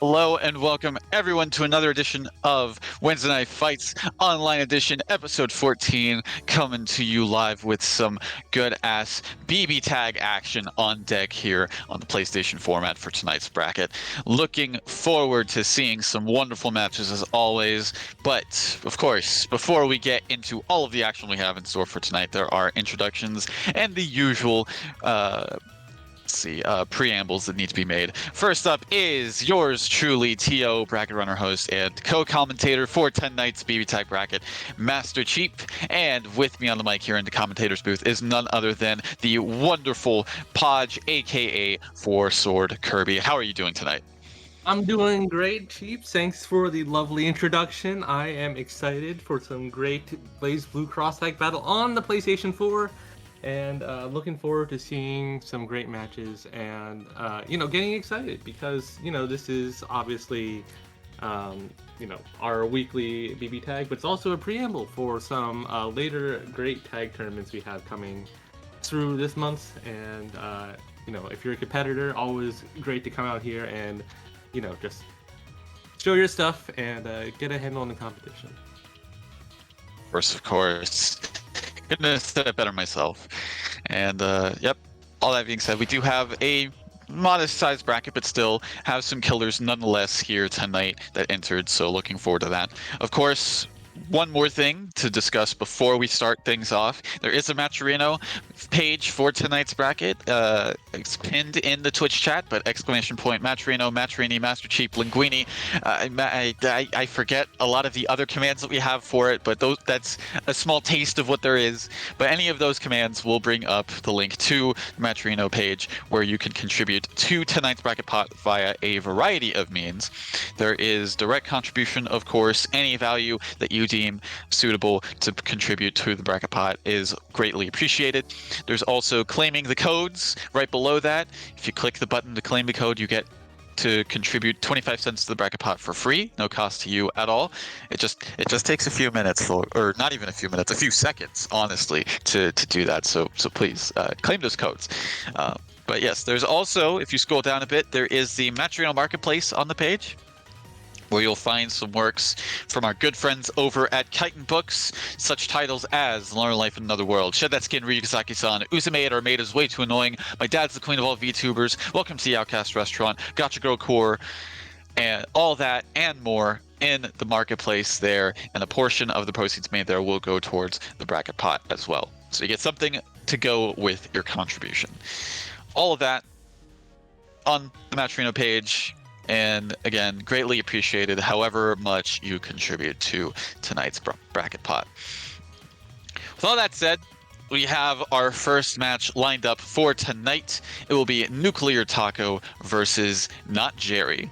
Hello and welcome everyone to another edition of Wednesday Night Fights Online Edition, episode 14, coming to you live with some good-ass BB tag action on deck here on the PlayStation format for tonight's bracket. Looking forward to seeing some wonderful matches as always, but of course, before we get into all of the action we have in store for tonight, there are introductions and the usual preambles that need to be made. First up is yours truly, TO, bracket runner, host, and co-commentator for tonight's BB Tag bracket, Master Cheap. And with me on the mic here in the commentator's booth is none other than the wonderful Podge, aka Four Sword Kirby. How are you doing tonight? I'm doing great, Cheap. Thanks for the lovely introduction. I am excited for some great Blaze Blue Cross Tag battle on the PlayStation 4. And looking forward to seeing some great matches and, getting excited because, this is obviously, our weekly BB tag, but it's also a preamble for some later great tag tournaments we have coming through this month. And, if you're a competitor, always great to come out here and, just show your stuff and get a handle on the competition. Of course. Couldn't said it better myself. And yep, all that being said, we do have a modest sized bracket, but still have some killers nonetheless here tonight that entered, so looking forward to that. Of course, one more thing to discuss before we start things off. There is a Matcherino page for tonight's bracket. It's pinned in the Twitch chat, but Matcherino, Matcherini, Master Cheap, Linguini. I forget a lot of the other commands that we have for it, but that's a small taste of what there is. But any of those commands will bring up the link to the Matcherino page where you can contribute to tonight's bracket pot via a variety of means. There is direct contribution, of course. Any value that you deem suitable to contribute to the bracket pot is greatly appreciated. There's also claiming the codes right below that. If you click the button to claim the code, you get to contribute 25 cents to the bracket pot for free, no cost to you at all. It just takes a few minutes, or not even a few minutes, a few seconds, honestly, to do that. So please claim those codes. But yes, there's also, if you scroll down a bit, there is the Matcherino Marketplace on the page, where you'll find some works from our good friends over at Chitin Books, such titles as Learn Life in Another World, Shed That Skin, Ryugasaki-san, Uzume or Maid is Way Too Annoying, My Dad's the Queen of All VTubers, Welcome to the Outcast Restaurant, Gotcha Girl Core, and all that and more in the marketplace there, and a portion of the proceeds made there will go towards the bracket pot as well. So you get something to go with your contribution. All of that on the Matcherino page. And again, greatly appreciated however much you contribute to tonight's bracket pot. With all that said, we have our first match lined up for tonight. It will be Nuclear Taco versus Not Jerry.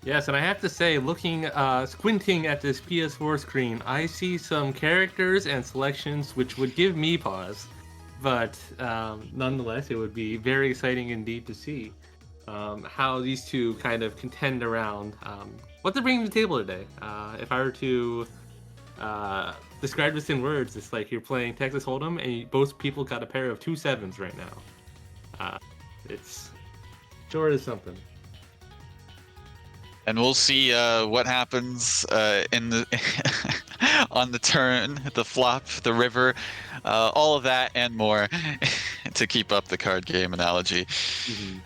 Yes, and I have to say, squinting at this PS4 screen, I see some characters and selections which would give me pause. But nonetheless, it would be very exciting indeed to see how these two kind of contend around what they're bringing to the table today. If I were to describe this in words, it's like you're playing Texas Hold'em and both people got a pair of 2 7s right now. It's sure is something. And we'll see what happens in the on the turn, the flop, the river, all of that and more to keep up the card game analogy. Mm-hmm.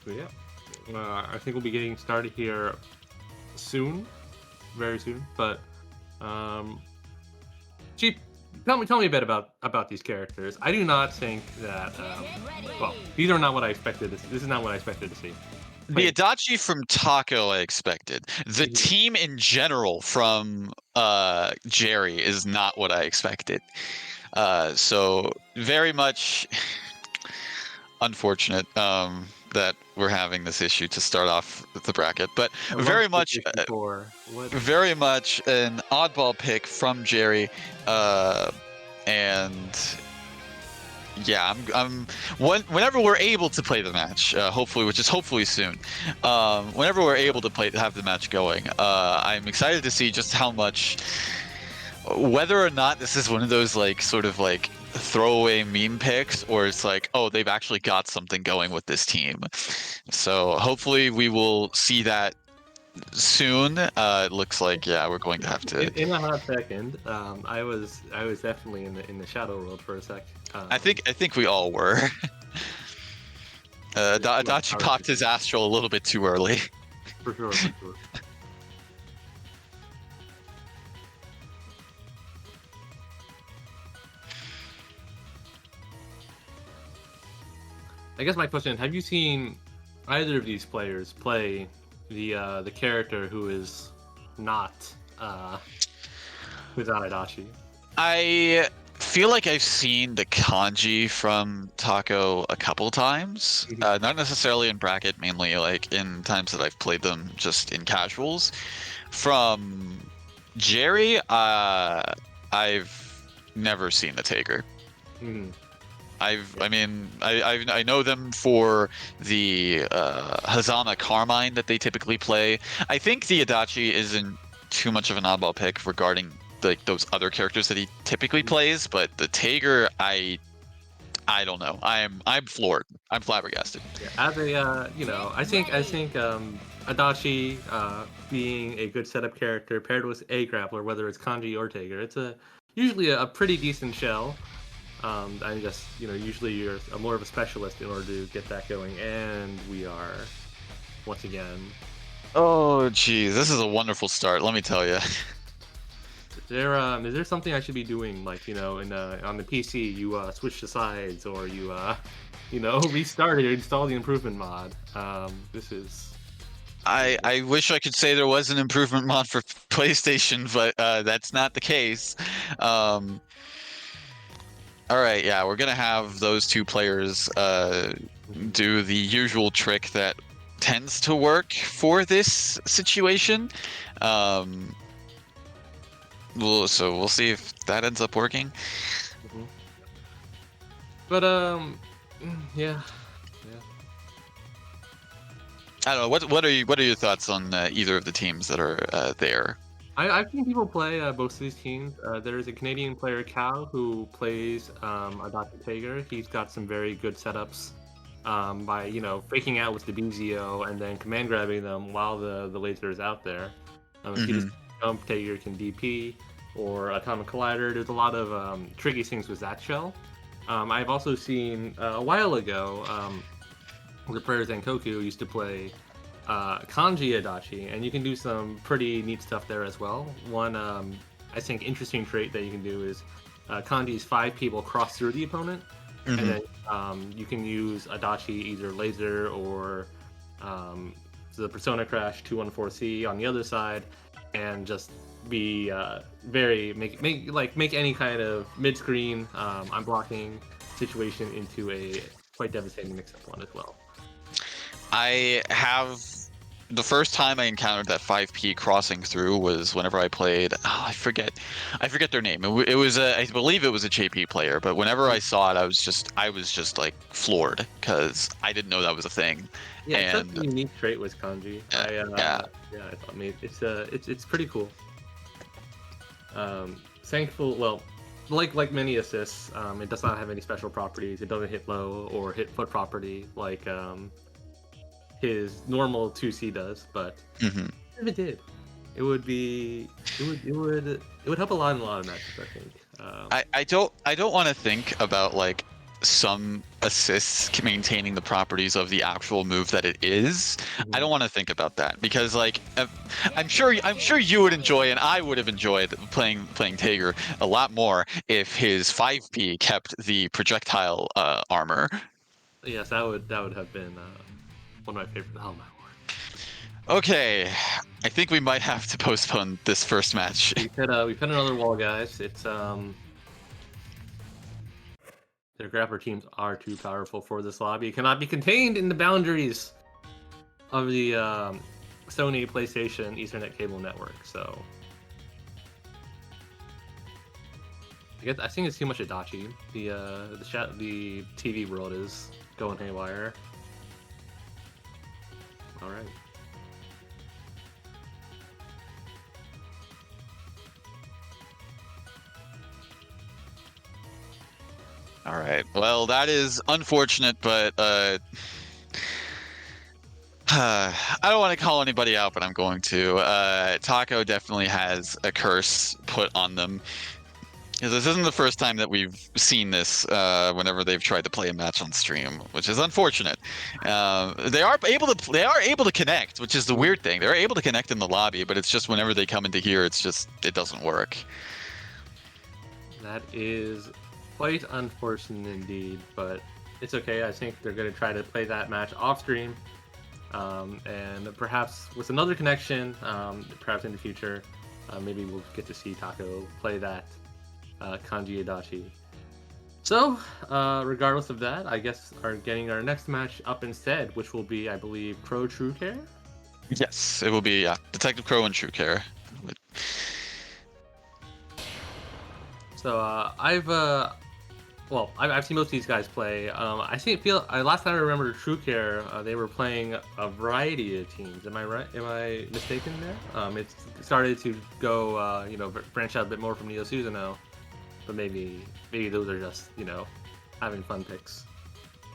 So yeah, I think we'll be getting started here soon, very soon. But Cheap, tell me a bit about these characters. I do not think that these are not what I expected. This is not what I expected to see. The Adachi from Taco I expected. The team in general from Jerry is not what I expected. So very much unfortunate that we're having this issue to start off the bracket, but very much an oddball pick from Jerry, and yeah, whenever we're able to play the match, hopefully, which is hopefully soon, whenever we're able to have the match going, I'm excited to see just how much whether or not this is one of those like sort of like throwaway meme picks, or it's like, oh, they've actually got something going with this team. So hopefully we will see that soon. It looks like, yeah, we're going to have to. In a hot second, I was definitely in the shadow world for a sec. I think we all were. Adachi popped his astral a little bit too early. For sure, for sure. I guess my question: have you seen either of these players play the character who is not who's not Adachi? I feel like I've seen the kanji from Taco a couple times. Not necessarily in bracket, mainly like in times that I've played them just in casuals. From Jerry, I've never seen the Taker. Mhm. I know them for the Hazama Carmine that they typically play. I think the Adachi isn't too much of an oddball pick regarding like those other characters that he typically plays, but the Tager, I don't know. I'm floored. I'm flabbergasted. Yeah, as a I think Adachi being a good setup character paired with a grappler, whether it's Kanji or Tager, it's usually a pretty decent shell. I guess usually you're more of a specialist in order to get that going, and we are once again. Oh, geez, this is a wonderful start. Let me tell you. Is there something I should be doing, like on the PC you switch to sides, or you restart it or install the improvement mod? This is. I wish I could say there was an improvement mod for PlayStation, but that's not the case. All right, yeah, we're gonna have those two players do the usual trick that tends to work for this situation. So we'll see if that ends up working. Mhm. But yeah. I don't know. What are your thoughts on either of the teams that are there? I've seen people play both of these teams. There's a Canadian player, Cal, who plays Dr. Tager. He's got some very good setups by faking out with the BZO and then command grabbing them while the laser is out there. If you just jump, Tager can DP or Atomic Collider. There's a lot of tricky things with that shell. I've also seen a while ago the player Zankoku used to play Kanji Adachi, and you can do some pretty neat stuff there as well. One, I think, interesting trait that you can do is Kanji's 5 people cross through the opponent, and then you can use Adachi either laser or the Persona Crash 214C on the other side, and just be make any kind of mid-screen I'm blocking situation into a quite devastating mix-up one as well. I have the first time I encountered that 5P crossing through was whenever I played. Oh, I forget their name. It was I believe it was a JP player, but whenever I saw it, I was just like floored because I didn't know that was a thing. Yeah, it's And such a unique trait with Kanji. yeah. I thought it's pretty cool. Thankful. Well, like many assists, it does not have any special properties. It doesn't hit low or hit foot property like his normal 2C does, but if it did, it would help a lot in a lot of matches, I think. I don't want to think about like some assists maintaining the properties of the actual move that it is. I don't want to think about that because like I'm sure you would enjoy, and I would have enjoyed playing Tager a lot more if his 5P kept the projectile armor. Yes, that would have been one of my favorite. Oh my word. Okay, I think we might have to postpone this first match. We've hit another wall, guys. It's their grappler teams are too powerful for this lobby. It cannot be contained in the boundaries of the Sony PlayStation Ethernet cable network. So I think it's too much Adachi. The TV world is going haywire. All right. All right. Well, that is unfortunate, but I don't want to call anybody out, but I'm going to. Taco definitely has a curse put on them. This isn't the first time that we've seen this whenever they've tried to play a match on stream, which is unfortunate. They are able to connect, which is the weird thing. They're able to connect in the lobby, but it's just whenever they come into here, it doesn't work. That is quite unfortunate indeed, but it's okay. I think they're going to try to play that match off stream, and perhaps with another connection, perhaps in the future, maybe we'll get to see Taco play that Kanji Adachi. So, regardless of that, I guess are getting our next match up instead, which will be, I believe, Crow True Care. Yes, it will be Detective Crow and True Care. So I've seen most of these guys play. Last time I remember True Care, they were playing a variety of teams. Am I right? Am I mistaken there? It started to go, branch out a bit more from Neo Susanoo, but maybe those are just having fun picks.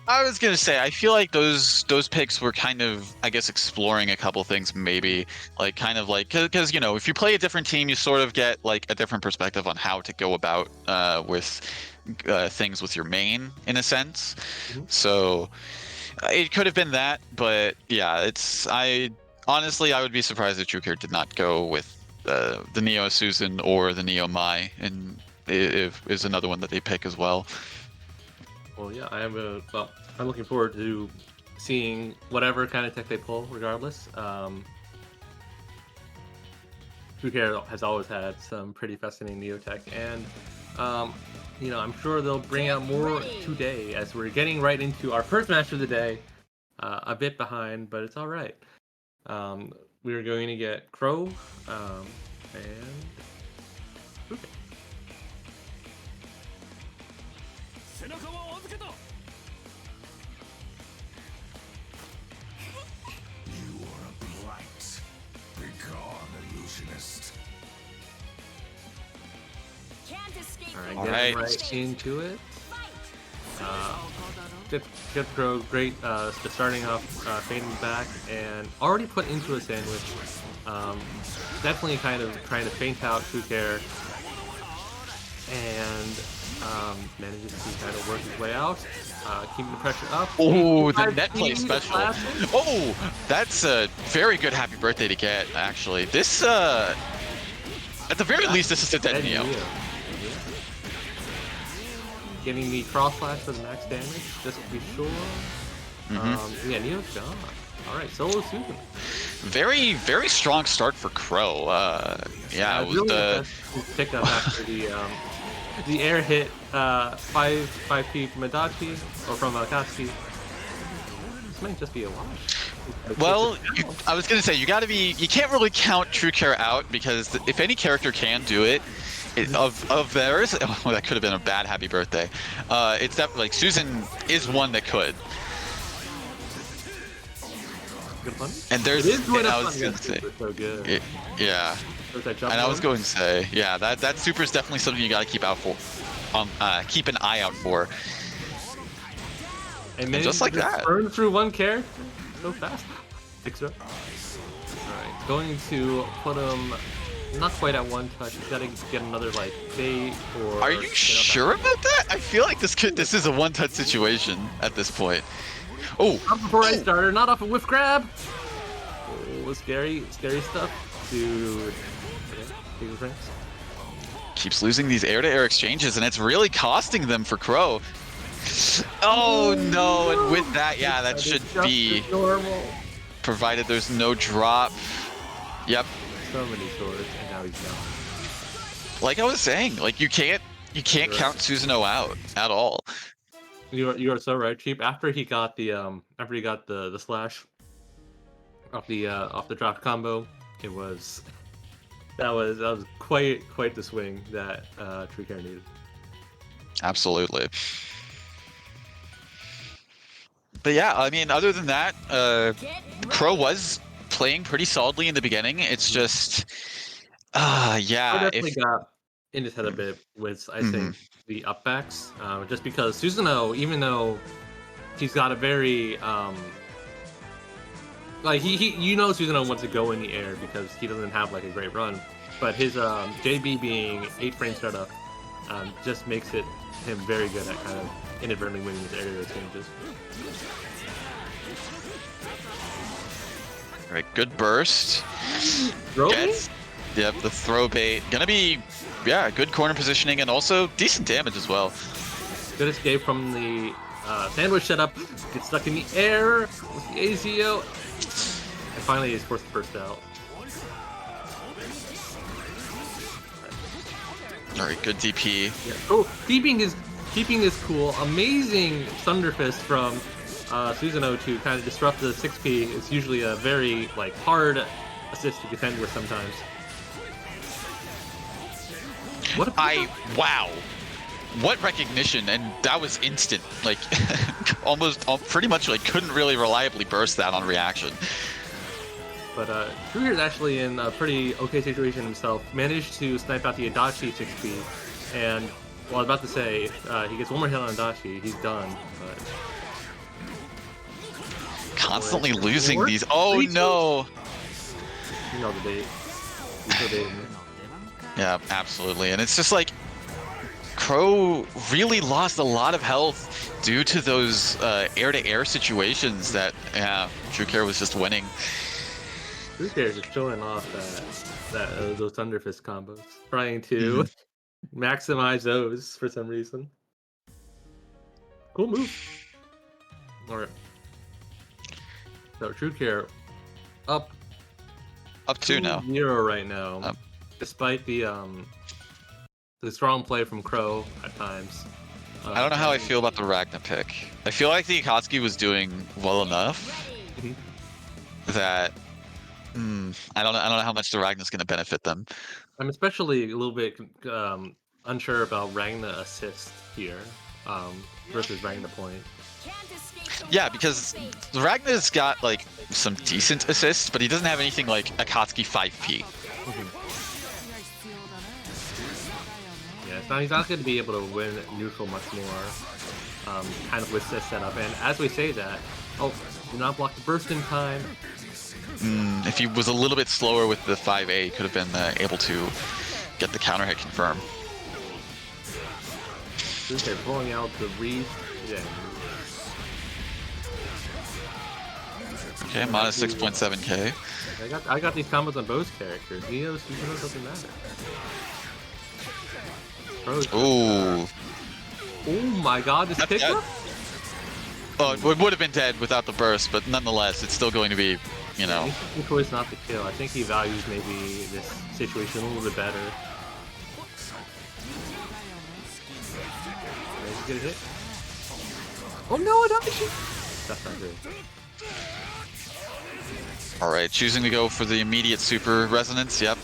I was gonna say, I feel like those picks were kind of, I guess, exploring a couple things, maybe because if you play a different team, you sort of get like a different perspective on how to go about with things with your main, in a sense. Mm-hmm. So it could have been that, but yeah, honestly I would be surprised if TrueCare did not go with the Neo Susan or the Neo Mai, and if is another one that they pick as well. Well, yeah, I'm looking forward to seeing whatever kind of tech they pull, regardless. True Care has always had some pretty fascinating Neo tech, and I'm sure they'll bring out more today as we're getting right into our first match of the day. A bit behind, but it's all right. We're going to get Crow and True Care. Alright, getting right into it. Good Crow, great starting off, fading back, and already put into a sandwich. Definitely kind of trying to feint out True Care, and manages to kind of work his way out, keeping the pressure up. Oh, the net play special. Oh, that's a very good happy birthday to get, actually. This, at the very least, this is a dead Neo. Getting the cross slash for the max damage, just to be sure. Yeah, Neo's gone. Alright, solo Susan. Very, very strong start for Crow. Yeah, it was really the pick up after the air hit 5P from Adachi, or from Akatsuki. This might just be a wash. Well, I was gonna say, you can't really count True Care out, because if any character can do it, of theirs, oh, that could have been a bad happy birthday. It's definitely like Susan is one that could. Good fun. And there's, and I was gonna say, so good. Yeah. And I was going to say, yeah, that super is definitely something you got to keep out for, keep an eye out for. And just like that, burn through one character so fast. Fix it up. All right, going to put him. Not quite at one touch. He's got to get another like bait or. Are you sure about that? I feel like this is a one-touch situation at this point. Oh! Not before I started. Not off a whiff grab. Oh, scary stuff, dude. Okay, keeps losing these air-to-air exchanges, and it's really costing them for Crow. Oh no! And with that, yeah, that should be normal. Provided there's no drop. Yep. So many swords, and now he's gone. Like I was saying, like you can't count Susanoo out at all. You are so right, Cheap. After he got the slash off the drop combo, that was quite the swing that True Care needed. Absolutely. But yeah, I mean, other than that, Crow was playing pretty solidly in the beginning. It's just, yeah. Definitely got in his head a bit with, I think, the upbacks. Just because Susanoo, even though he's got a very like you know Susanoo wants to go in the air because he doesn't have like a great run, but his JB being 8-frame setup just makes it him very good at kind of inadvertently winning his aerial exchanges. All right, good burst. Throw Gets, yep, the throw bait. Gonna be, yeah, good corner positioning and also decent damage as well. Good escape from the sandwich setup. Gets stuck in the air with the AZO. And finally he's forced to burst out. All right, good DP. Yeah. Oh, keeping is cool. Amazing Thunder Fist from Susanoo to kind of disrupt the 6P. It's usually a very like hard assist to contend with sometimes. What wow. What recognition, and that was instant. Like, almost, pretty much, like, couldn't really reliably burst that on reaction. But True here is actually in a pretty okay situation himself. Managed to snipe out the Adachi 6P, and well, I was about to say, if he gets one more hit on Adachi, he's done. But constantly losing these. Oh no! You know the bait. He's so baiting me. Yeah, absolutely. And it's just like Crow really lost a lot of health due to those air-to-air situations that True Care was just winning. True Care is just showing off those Thunder Fist combos, trying to maximize those for some reason. Cool move. All right. So True Care up 2 now. 0 right now, despite the strong play from Crow at times. I don't know how I feel about the Ragna pick. I feel like the Akatsuki was doing well enough that I don't know how much the Ragna's going to benefit them. I'm especially a little bit unsure about Ragna assist here versus Ragna point. Yeah, because Ragna's got like some decent assists, but he doesn't have anything like Akatsuki 5P. Yeah, so he's not going to be able to win neutral much more, kind of with this setup. And as we say that, oh, do not block the burst in time. If he was a little bit slower with the 5A, he could have been able to get the counter hit confirmed. Okay, pulling out the read. Yeah. Okay, minus 6.7k. I got these combos on both characters. Neo's doesn't matter. Ooh. Oh my god, this pickup? Oh, it would have been dead without the burst, but nonetheless, it's still going to be, you know. He choice not to kill. I think he values maybe this situation a little bit better. Get a hit. Oh no, I don't. That's not good. All right, choosing to go for the immediate super resonance. Yep.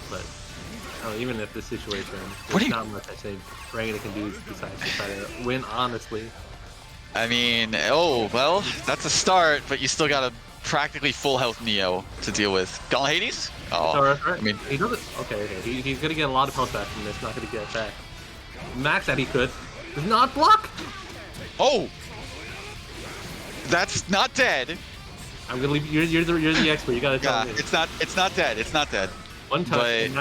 But even if the situation, there's not much I say Ragna can do besides to try to win honestly. I mean, oh well, that's a start, but you still got a practically full health Neo to deal with. Gauntlet Hades? Oh, right. I mean, he doesn't. Okay. He's gonna get a lot of health back from this. Not gonna get it back. Max that he could. Does not block. Oh, that's not dead. I'm gonna leave. You're the expert. You gotta tell me. It's not dead. It's not dead. One touch. But and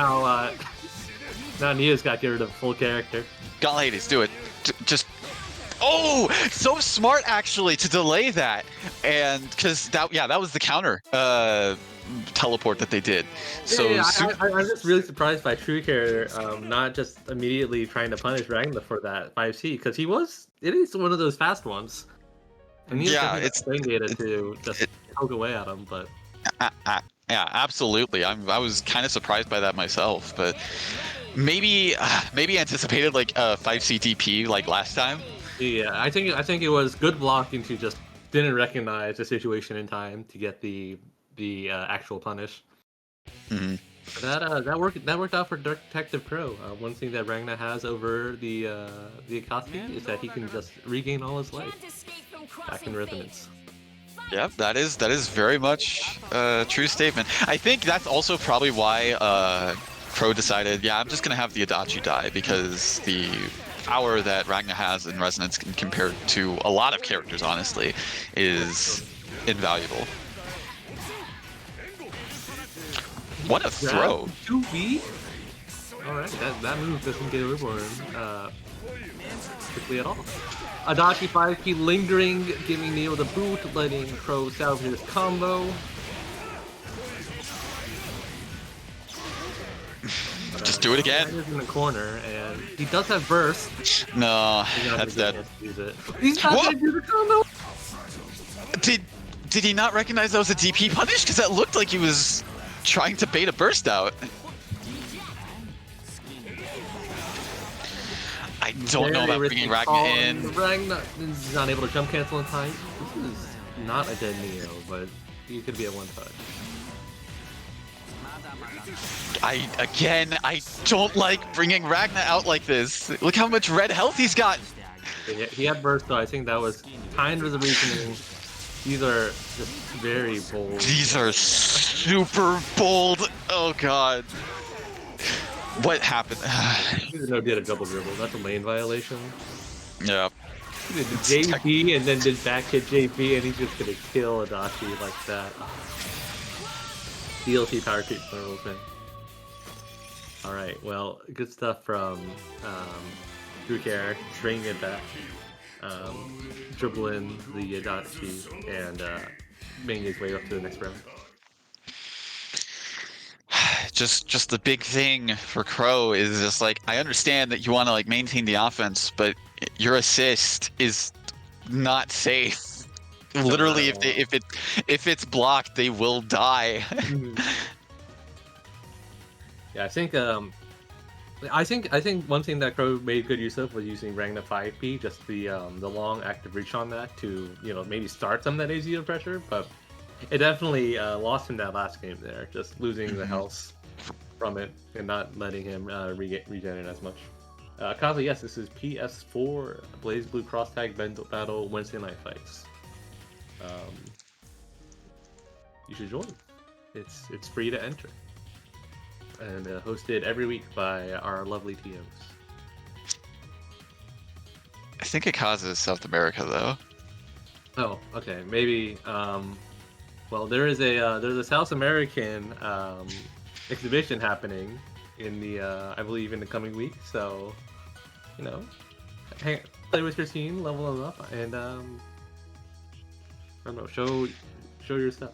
now Neo's got to get rid of full character. Gauntlet Hades, do it. Just. Oh, so smart actually to delay that, and because that was the counter teleport that they did. So yeah, I'm just really surprised by True Care not just immediately trying to punish Ragna for that 5C because it is one of those fast ones. And it's playing data to just poke away at him, but yeah, absolutely. I was kind of surprised by that myself, but maybe anticipated like a 5C DP like last time. Yeah, I think it was good blocking to just didn't recognize the situation in time to get the actual punish. That worked out for Detective Crow. One thing that Ragna has over the Akatsuki is that he can just regain all his life back in resonance. Yep, that is very much a true statement. I think that's also probably why Crow decided, yeah, I'm just gonna have the Adachi die because the power that Ragnar has in resonance compared to a lot of characters, honestly, is invaluable. What a throw! 2B. All right, that move doesn't get overborn quickly at all. Adachi 5P lingering, giving Neo the boot, letting Crow salvage his combo. Just do it again. He's in the corner, and he does have burst. No, He's not that's gonna dead. get a chance to use it. He's not gonna do the combo. Did he not recognize that was a DP punish? Because that looked like he was trying to bait a burst out. I don't know about bringing Ragnar in. Ragnar is not able to jump cancel in time. This is not a dead Neo, but he could be a one touch. I don't like bringing Ragnar out like this. Look how much red health he's got. He had burst, though. I think that was kind of the reasoning. These are just very bold. These are super bold. Oh god. What happened? No, did a double dribble. That's a lane violation. Yeah. He did JP and then did back hit JP, and he's just gonna kill Adachi like that. DLC power creep for the whole thing. Alright, well, good stuff from Drukare, bringing it back, dribbling the Adachi, and making his way up to the next round. Just the big thing for Crow is just like, I understand that you want to like maintain the offense, but your assist is not safe. Literally, if it's blocked, they will die. Yeah, I think one thing that Crow made good use of was using Ragnar 5P, just the long active reach on that to maybe start some of that AZO pressure, but it definitely lost him that last game there, just losing the health from it and not letting him regenerate as much. Kaza, yes, this is PS4 Blaze Blue Cross Tag Battle Wednesday Night Fights. You should join. It's free to enter, and hosted every week by our lovely TMs. I think Akaza is South America though. Oh, okay, maybe. Well, there's a South American exhibition happening in the I believe in the coming week. So, play with your team, level them up, and I don't know, show your stuff.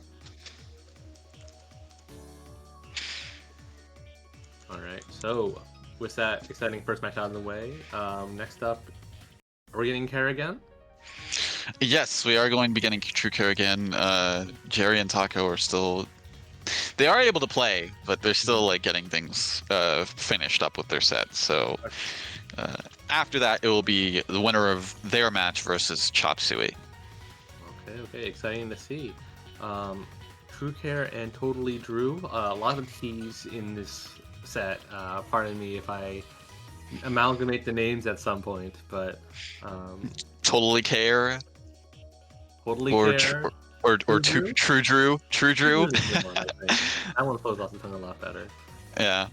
All right, so with that exciting first match out of the way, next up, are we getting Kerrigan? Yes, we are going to be getting True Care again. Jerry and Taco are still... They are able to play, but they're still like getting things finished up with their set. So after that, it will be the winner of their match versus Chop Suey. Okay, exciting to see. True Care and Totally Drew. A lot of T's in this set. Pardon me if I amalgamate the names at some point, but Totally Care. Totally Care. Or True Drew. That one flows off the tongue a lot better. Yeah.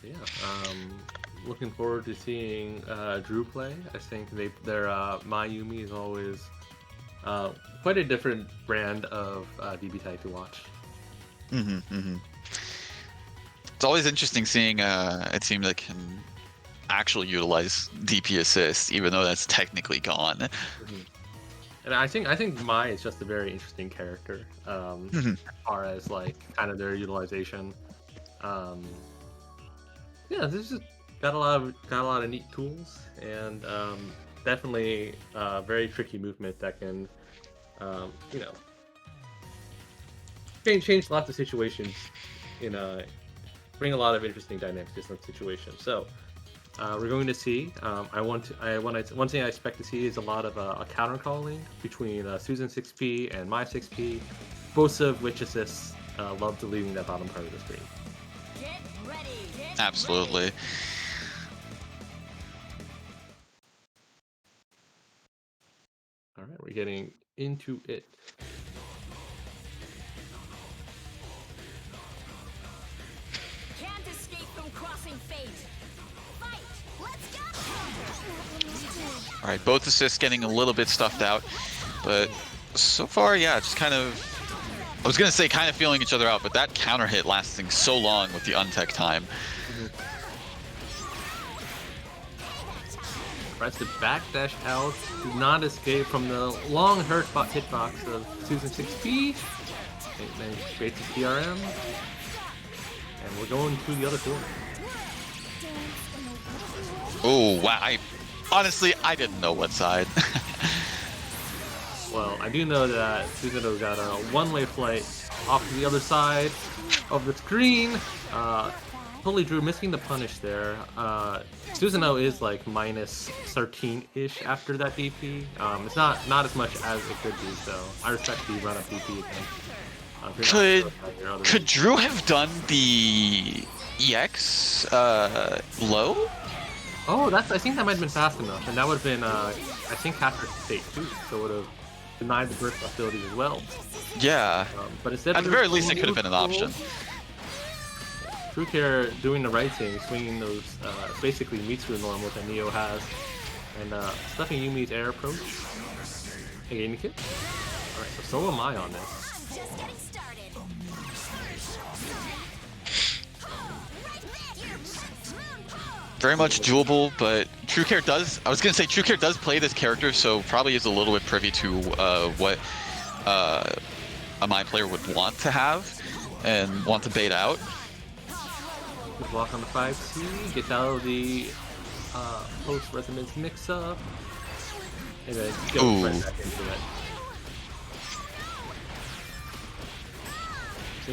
Yeah. Looking forward to seeing Drew play. I think their Mayumi is always quite a different brand of BBTAG to watch. It's always interesting seeing a team that can actually utilize DP assist, even though that's technically gone. And I think Mai is just a very interesting character as far as like kind of their utilization. Yeah, this just got a lot of neat tools, and definitely very tricky movement that can change lots of situations bring a lot of interesting dynamics to some situations. So we're going to see. One thing I expect to see is a lot of counter calling between Susan 6P and my 6P, both of which assists love deleting that bottom part of the screen. Get ready. Absolutely. All right, we're getting into it. right, both assists getting a little bit stuffed out, but so far, yeah, just kind of, I was gonna say kind of feeling each other out, but that counter hit lasting so long with the untech time. Tries to backdash out, do not escape from the long hitbox of Susan 6P. Then creates a CRM. And we're going to the other corner. Oh, wow. Honestly, I didn't know what side. Well, I do know that Susanoo got a one-way flight off to the other side of the screen. Totally Drew missing the punish there. Susanoo is like minus 13-ish after that DP. It's not as much as it could be, so I respect the run-up DP again. Could Drew have done the EX low? Oh, I think that might have been fast enough, and that would have been I think after state 2, so it would have denied the burst ability as well. Yeah. But instead, at the very least, it could have been an option. TrueCare doing the right thing, swinging those basically Mitsu normals that Neo has, and stuffing Yumi's air approach. And getting the kill. Alright, so am I on this. Very much doable, but TrueCare does, I was going to say TrueCare does play this character, so probably is a little bit privy to what a my player would want to have and want to bait out. Good block on the 5C, gets out of the post-resonance mix-up, and then goes right back into it.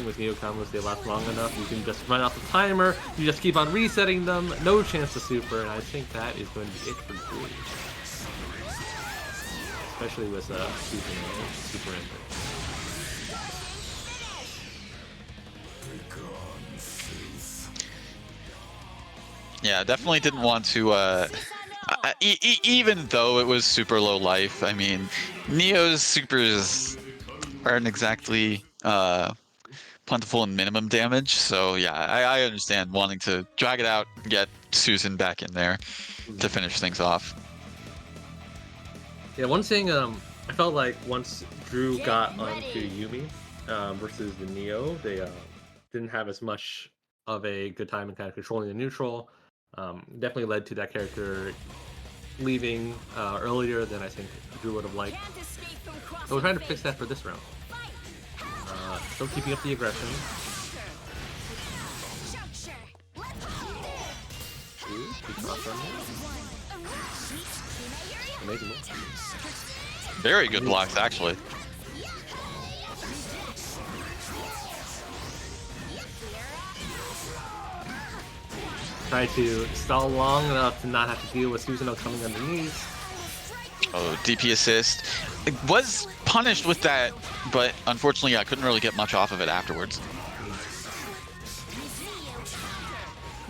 With Neo combos, they last long enough. You can just run out the timer. You just keep on resetting them. No chance to super, and I think that is going to be it for Drew. Especially with super ender. Yeah, definitely didn't want to. Even though it was super low life, I mean, Neo's supers aren't exactly plentiful in minimum damage, so yeah, I understand wanting to drag it out and get Susan back in there to finish things off. Yeah, one thing I felt like once Drew got onto Yumi versus the Neo, they didn't have as much of a good time in kind of controlling the neutral. Definitely led to that character leaving earlier than I think Drew would have liked. So we're trying to fix that for this round. Still keeping up the aggression. Ooh, good cross on there. Amazing move. Very good blocks, actually. Try to stall long enough to not have to deal with Susanoo coming underneath. Oh, DP assist. It was punished with that, but unfortunately I couldn't really get much off of it afterwards.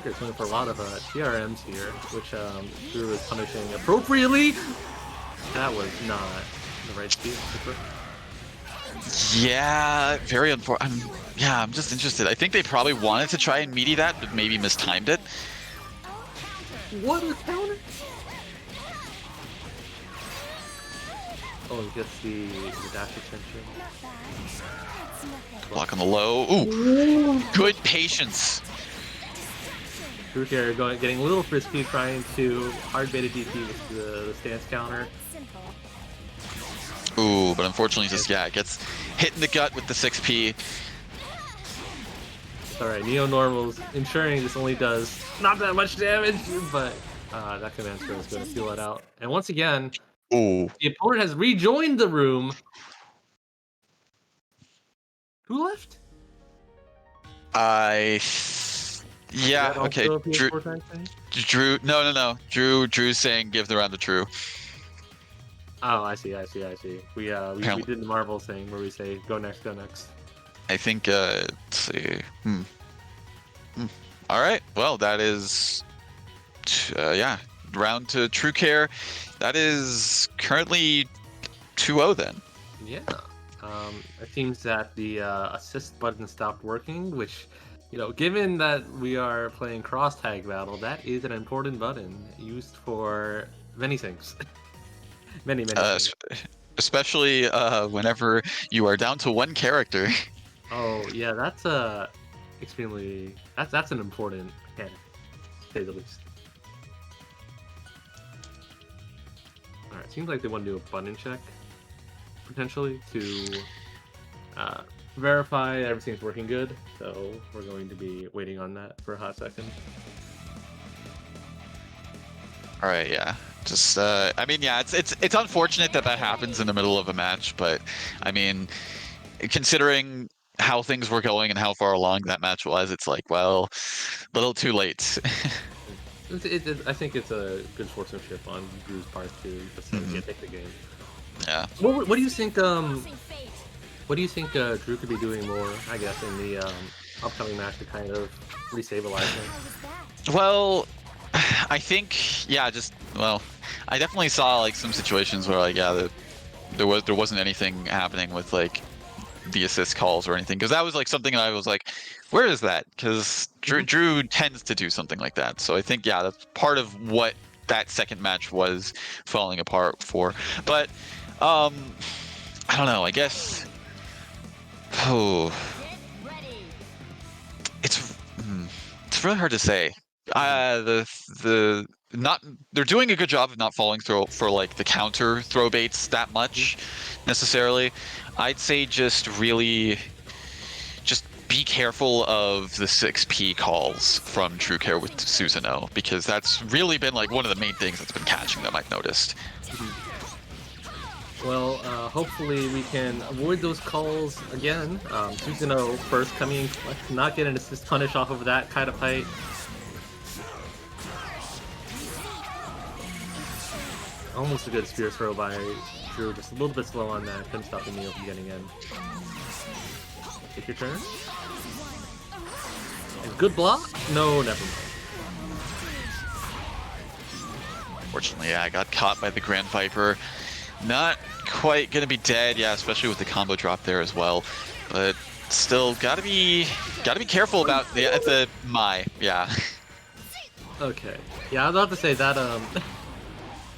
They're going for a lot of TRMs here, which Drew is punishing appropriately. That was not the right speed. Yeah, very unfortunate. I'm just interested. I think they probably wanted to try and meaty that, but maybe mistimed it. What a counter! Oh, he gets the dash attention. Block on the low. Ooh, good patience. TrueCare getting a little frisky, trying to hard bait a DP with the stance counter. Ooh, but unfortunately just, yeah, it gets hit in the gut with the 6P. Alright, Neo normals, ensuring this only does not that much damage, but that command skill is going to feel it out. And once again, ooh, the opponent has rejoined the room. Who left? Yeah, okay. Drew, no. Drew's saying give the round to Drew. Oh, I see. We did the Marvel thing where we say go next. I think let's see. All right. Well, that is yeah, round to TrueCare. That is currently 2-0 then. Yeah. It seems that the assist button stopped working, which, given that we are playing cross tag battle, that is an important button used for many things. many things. Especially whenever you are down to one character. Oh yeah, that's extremely that's an important mechanic, to say the least. All right, seems like they want to do a button check potentially to uh, verify everything's working good. So we're going to be waiting on that for a hot second. All right, yeah. Just, I mean, yeah, it's unfortunate that that happens in the middle of a match, but I mean, considering how things were going and how far along that match was, it's like, well, a little too late. I think it's a good sportsmanship on Drew's part to just take the game. Yeah. What do you think? What do you think Drew could be doing more? I guess in the upcoming match to kind of restabilize him. Well, I think, yeah, just, well, I definitely saw like some situations where like, yeah, there wasn't anything happening with like the assist calls or anything, because that was like something that I was like, where is that? Because Drew tends to do something like that. So I think, yeah, that's part of what that second match was falling apart for. But I don't know, I guess, oh, it's really hard to say. The not they're doing a good job of not falling through for like the counter throw baits that much necessarily. I'd say just really just be careful of the 6P calls from True Care with Susanoo, because that's really been like one of the main things that's been catching them, I've noticed. Well, hopefully we can avoid those calls again. Susanoo first coming in, not getting an assist punish off of that kind of fight. Almost a good spear throw by Drew, just a little bit slow on that. Couldn't stop the Neo from getting in. Take your turn. And good block? No, never mind. Fortunately, yeah, I got caught by the Grand Viper. Not quite gonna be dead, yeah, especially with the combo drop there as well. But still, gotta be careful about the Mai, yeah. Okay, yeah, I was about to say that.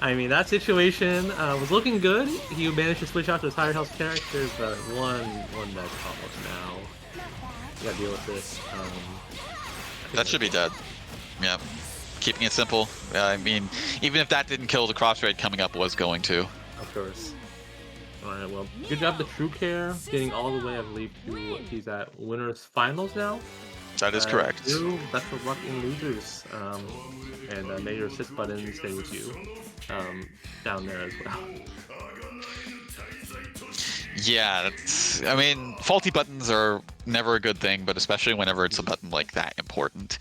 I mean, that situation was looking good. He managed to switch out to his higher health characters, but one dead call now. You gotta deal with this. That should be dead. Yeah. Keeping it simple. I mean, even if that didn't kill, the cross raid coming up was going to. Of course. Alright, well, good job to True Care, getting all the way, I believe, to he's at winners finals now. That is correct. Drew, best of luck in losers. And may your assist button stay with you down there as well. Yeah, that's, I mean, faulty buttons are never a good thing, but especially whenever it's a button like that important.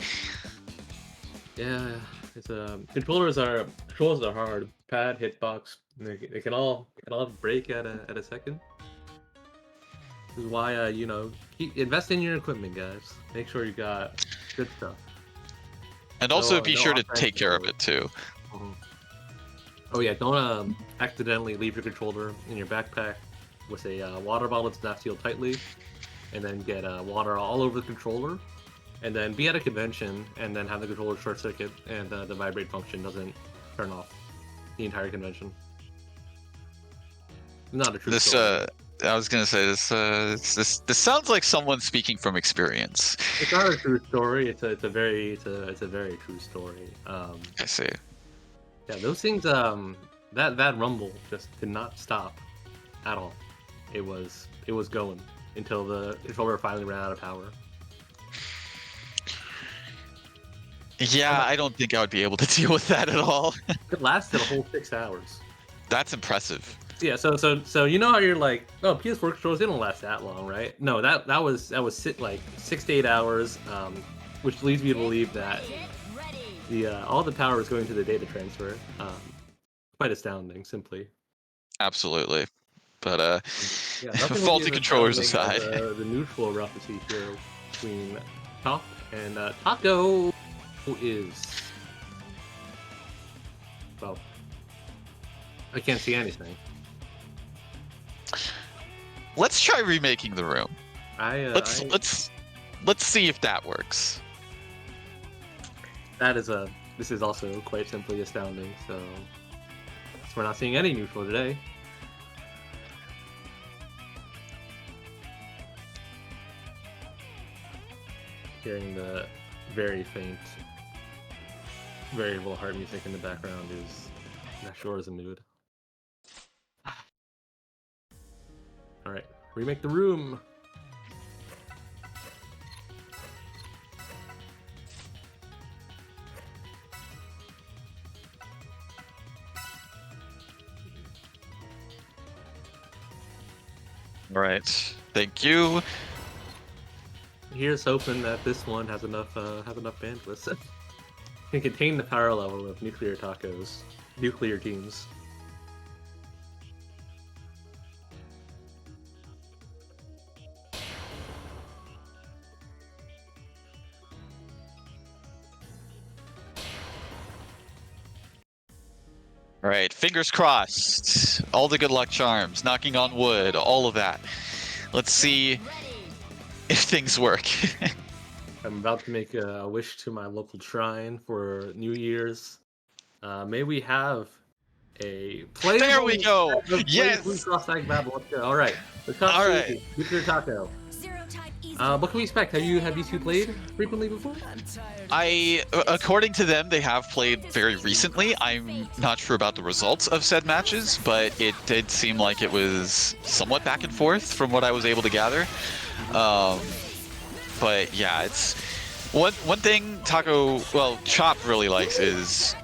Yeah, it's controllers are hard. Pad, hitbox, they can all break at a second. This is why you know, invest in your equipment, guys. Make sure you got good stuff. And also be sure to take care of it too. Oh yeah, don't accidentally leave your controller in your backpack with a water bottle that's not sealed tightly, and then get water all over the controller, and then be at a convention and then have the controller short circuit and the vibrate function doesn't turn off the entire convention. Not a true story. I was gonna say this sounds like someone speaking from experience. It's not a true story. It's a very true story. I see. Yeah, those things. That rumble just did not stop at all. It was going until the controller finally ran out of power. Yeah, I don't think I would be able to deal with that at all. It lasted a whole 6 hours. That's impressive. Yeah, so you know how you're like, oh, PS4 controllers, they don't last that long, right? No, that was like 6 to 8 hours, which leads me to believe that all the power is going to the data transfer. Quite astounding, simply. Absolutely, but yeah, faulty controllers aside, the neutral rough to see here between Top and Taco is, well, I can't see anything. Let's try remaking the room. Let's see if that works. This is also quite simply astounding. So So we're not seeing any neutral today. Hearing the very faint variable heart music in the background is not sure is a mood. Alright, remake the room. All right, thank you. Here's hoping that this one has enough bandwidth. Can contain the power level of nuclear teams. All right, fingers crossed. All the good luck charms, knocking on wood, all of that. Let's see if things work. I'm about to make a wish to my local shrine for New Year's. May we have a playable. There we go. Yes. Cross-tag battle. Let's go. All right. The top All right. Nuclear Taco. What can we expect? Have these two played frequently before? According to them, they have played very recently. I'm not sure about the results of said matches, but it did seem like it was somewhat back and forth from what I was able to gather. But yeah, it's one thing Chop really likes is,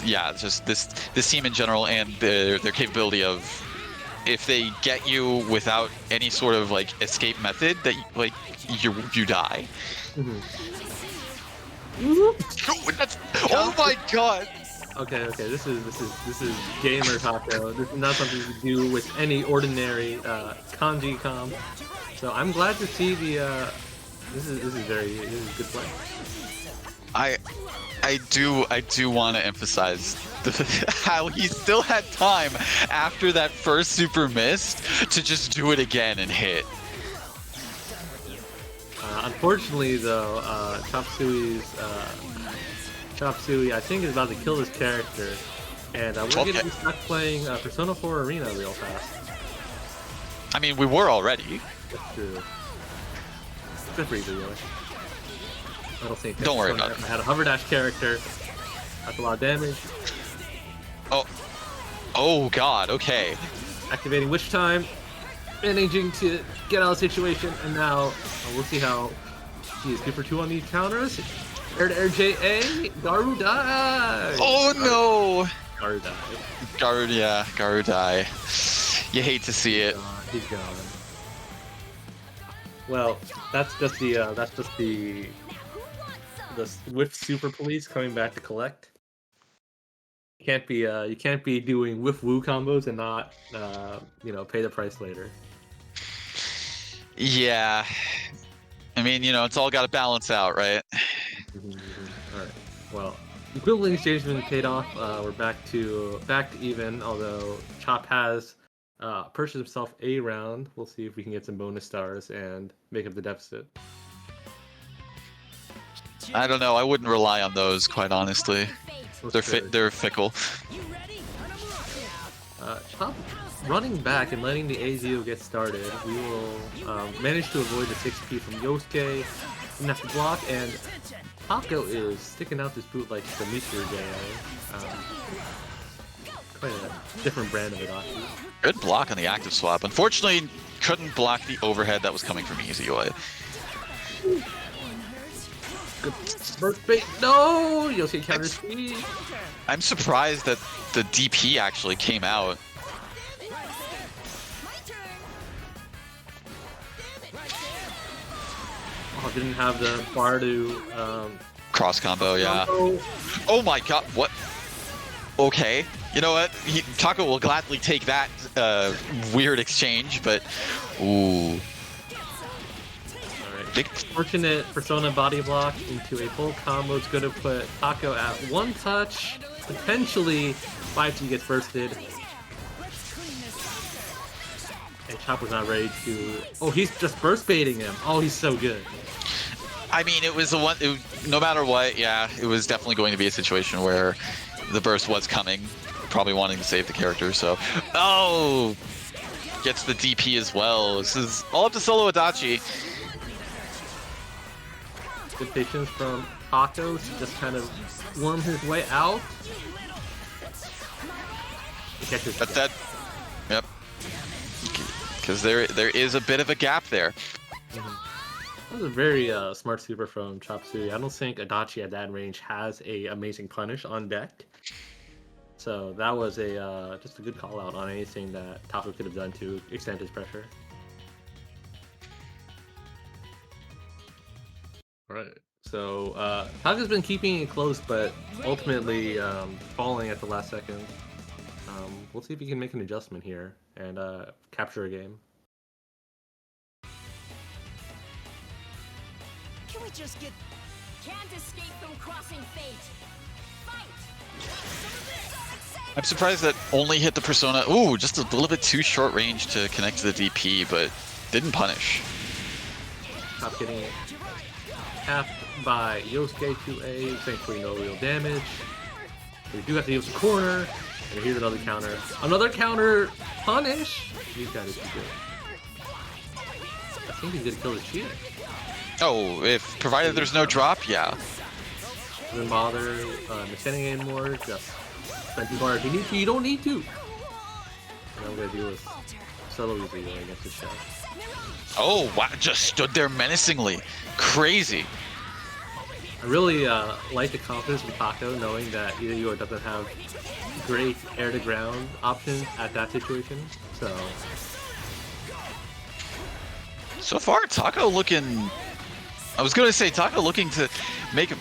yeah, just this team in general and their capability of, if they get you without any sort of like escape method, that like you die. Mm-hmm. Oh my god! Okay. This is gamer taco. This is not something to do with any ordinary kanji comp. So I'm glad to see the. This is good play. I do want to emphasize how he still had time after that first super missed to just do it again and hit. Unfortunately, though, Chop Suey, I think, is about to kill his character, and we're going to be stuck playing Persona 4 Arena real fast. I mean, we were already. That's true. Good for you, really. I don't think. Don't worry about it. I had a hover dash character. That's a lot of damage. Oh god. Okay. Activating Witch Time, managing to get out of the situation, and now we'll see how he is 2 for 2 on these counters. Air to air JA, Garu die. Oh no. Garu die. Garu die. You hate to see it. He's gone. Well, that's just the Whiff Super Police coming back to collect. You can't be doing Whiff Woo combos and not pay the price later. Yeah. I mean, it's all got to balance out, right? All right. Well, equivalent exchange has been paid off. We're back to even. Although Chop has purchased himself a round. We'll see if we can get some bonus stars and make up the deficit. I don't know. I wouldn't rely on those, quite honestly. They're fickle. Chop running back and letting the AZO get started. We will manage to avoid the 6P from Yosuke. Didn't have to block, and Taco is sticking out this boot like the Meteor JA. Quite a different brand of Adachi. Good block on the active swap. Unfortunately, couldn't block the overhead that was coming from Izuyoi. Good burst bait. No! Yosuke counter speed. I'm surprised that the DP actually came out. Oh, didn't have the bar to cross combo, yeah. Oh my god, what? Okay, you know what? Taco will gladly take that weird exchange, but ooh. Alright, fortunate Persona body block into a full combo is going to put Taco at 1 touch, potentially 5T gets bursted. And Chop was not ready to. Oh, he's just burst baiting him. Oh, he's so good. I mean, it was no matter what, yeah, it was definitely going to be a situation where the burst was coming. probably wanting to save the character. So, oh, gets the DP as well. This is all up to solo Adachi. Good patience from Taco to just kind of worm his way out. That's that. Yep. Because there is a bit of a gap there. That was a very smart super from Chop Suey. I don't think Adachi at that range has a amazing punish on deck. So that was a just a good call out on anything that Taco could have done to extend his pressure. Right. So Taco's been keeping it close, but ultimately falling at the last second. We'll see if he can make an adjustment here and capture a game. Can we just get... Can't escape from crossing fate. Fight! I'm surprised that only hit the Persona. Ooh, just a little bit too short range to connect to the DP, but didn't punish. Top getting half by Yosuke to A, thankfully no real damage. We do have to use the corner, and here's another counter. Another counter punish! These guys are good. I think he's gonna kill the cheater. Oh, if provided there's no drop, yeah. Doesn't bother defending anymore, just spend too hard. If you need to, you don't need to. And I'm gonna deal with solo easy against the shell. Oh, wow, just stood there menacingly. Crazy. I really like the confidence from Taco, knowing that Iizuo doesn't have great air-to-ground options at that situation. So far, Taco looking... I was going to say Taco looking to make it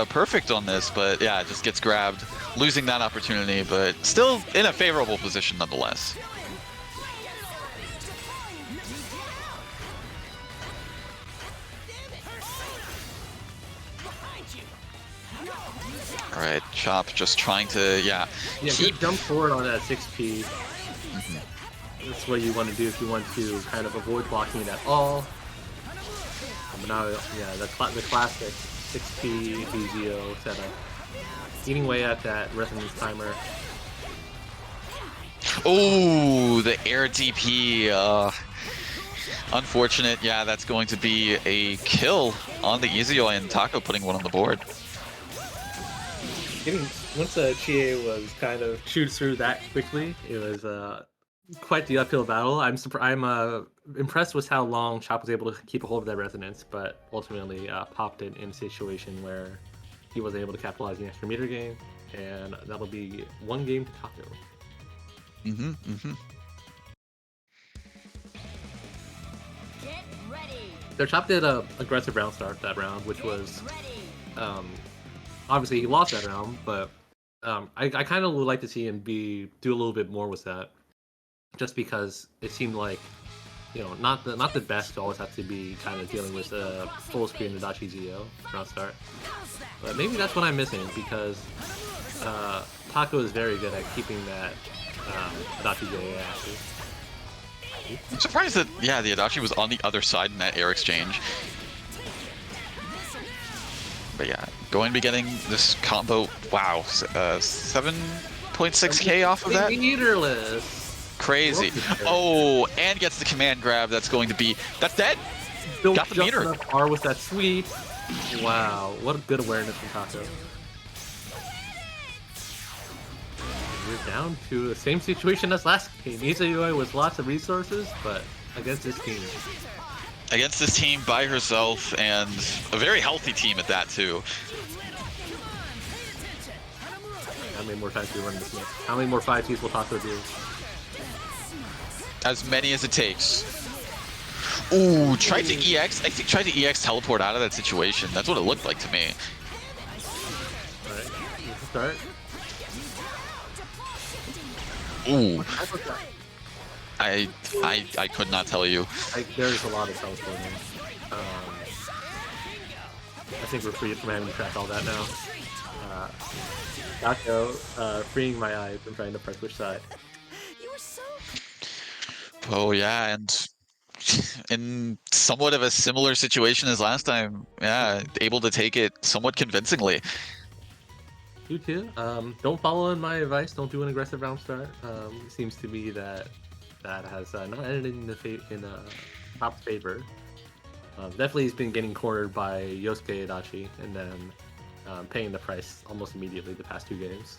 perfect on this, but yeah, just gets grabbed, losing that opportunity, but still in a favorable position nonetheless. All right, Chop just trying to, keep jump forward on that 6P. That's what you want to do if you want to kind of avoid blocking it at all. But now, yeah, the classic 6P BZO setup. Eating away at that resonance timer. Oh, the air DP. Unfortunate. Yeah, that's going to be a kill on the Iizuo, and Taco putting one on the board. Once Chie was kind of chewed through that quickly, it was quite the uphill battle. I'm impressed with how long Chop was able to keep a hold of that resonance, but ultimately popped it in a situation where he was able to capitalize the extra meter game, and that'll be one game to Taco. Get ready! Their Chop did a aggressive round start that round, which was obviously he lost that round, but I kind of would like to see him do a little bit more with that. Just because it seemed like, not the best to always have to be kind of dealing with a full screen Adachi Zio round start. But maybe that's what I'm missing, because Taco is very good at keeping that Adachi Zio active. I'm surprised that, the Adachi was on the other side in that air exchange. But yeah, going to be getting this combo, wow, 7.6k off of that? Meterless. Crazy. Oh, and gets the command grab. That's going to be... That's dead. Got the meter. R with that sweep. Wow, what a good awareness from Taco. We're down to the same situation as last game. Iizuo with lots of resources, but against this team. Against this team by herself, and a very healthy team at that, too. How many more times do we run this match? How many more 5Ts will Taco do? As many as it takes. Ooh, tried to EX. I think tried to EX teleport out of that situation. That's what it looked like to me. Alright, start. Ooh. I could not tell you. There's a lot of teleporting. I think we're free from having to track all that now. Taco, freeing my eyes and trying to press which side. Oh yeah, and in somewhat of a similar situation as last time, able to take it somewhat convincingly. You too. Don't follow my advice. Don't do an aggressive round start. It seems to me that has not ended in Top's favor. Definitely, he's been getting cornered by Yosuke Adachi, and then paying the price almost immediately the past 2 games.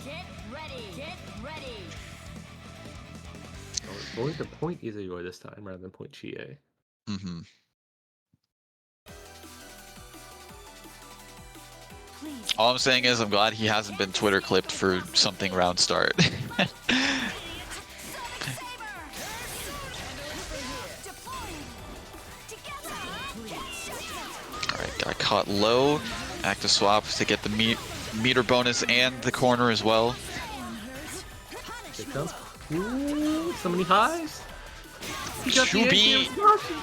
Get ready. Get ready. Going to point Izayoi this time rather than point Chie. Mm-hmm. Please. All I'm saying is I'm glad he hasn't been Twitter clipped for something round start. Alright, got caught low. Active swap to get the meter bonus and the corner as well. Here it comes. Ooh, so many highs. He got the Shubi. ATM.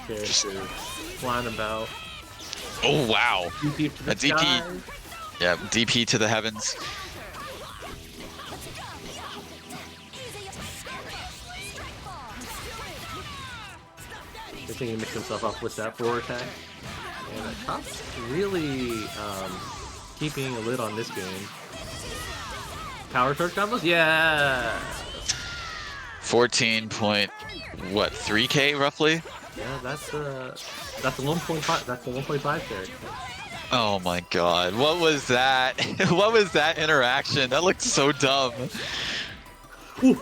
Character flying about. Oh wow. DP to the A DP. sky. Yeah, DP to the heavens. I think he mixed himself up with that forward attack. And Top's really keeping a lid on this game. Power torch combos? Yeah! 14.3K roughly? Yeah, that's the 1.5. That's the 1.5 character. Oh my god, what was that? What was that interaction? That looked so dumb. Whew.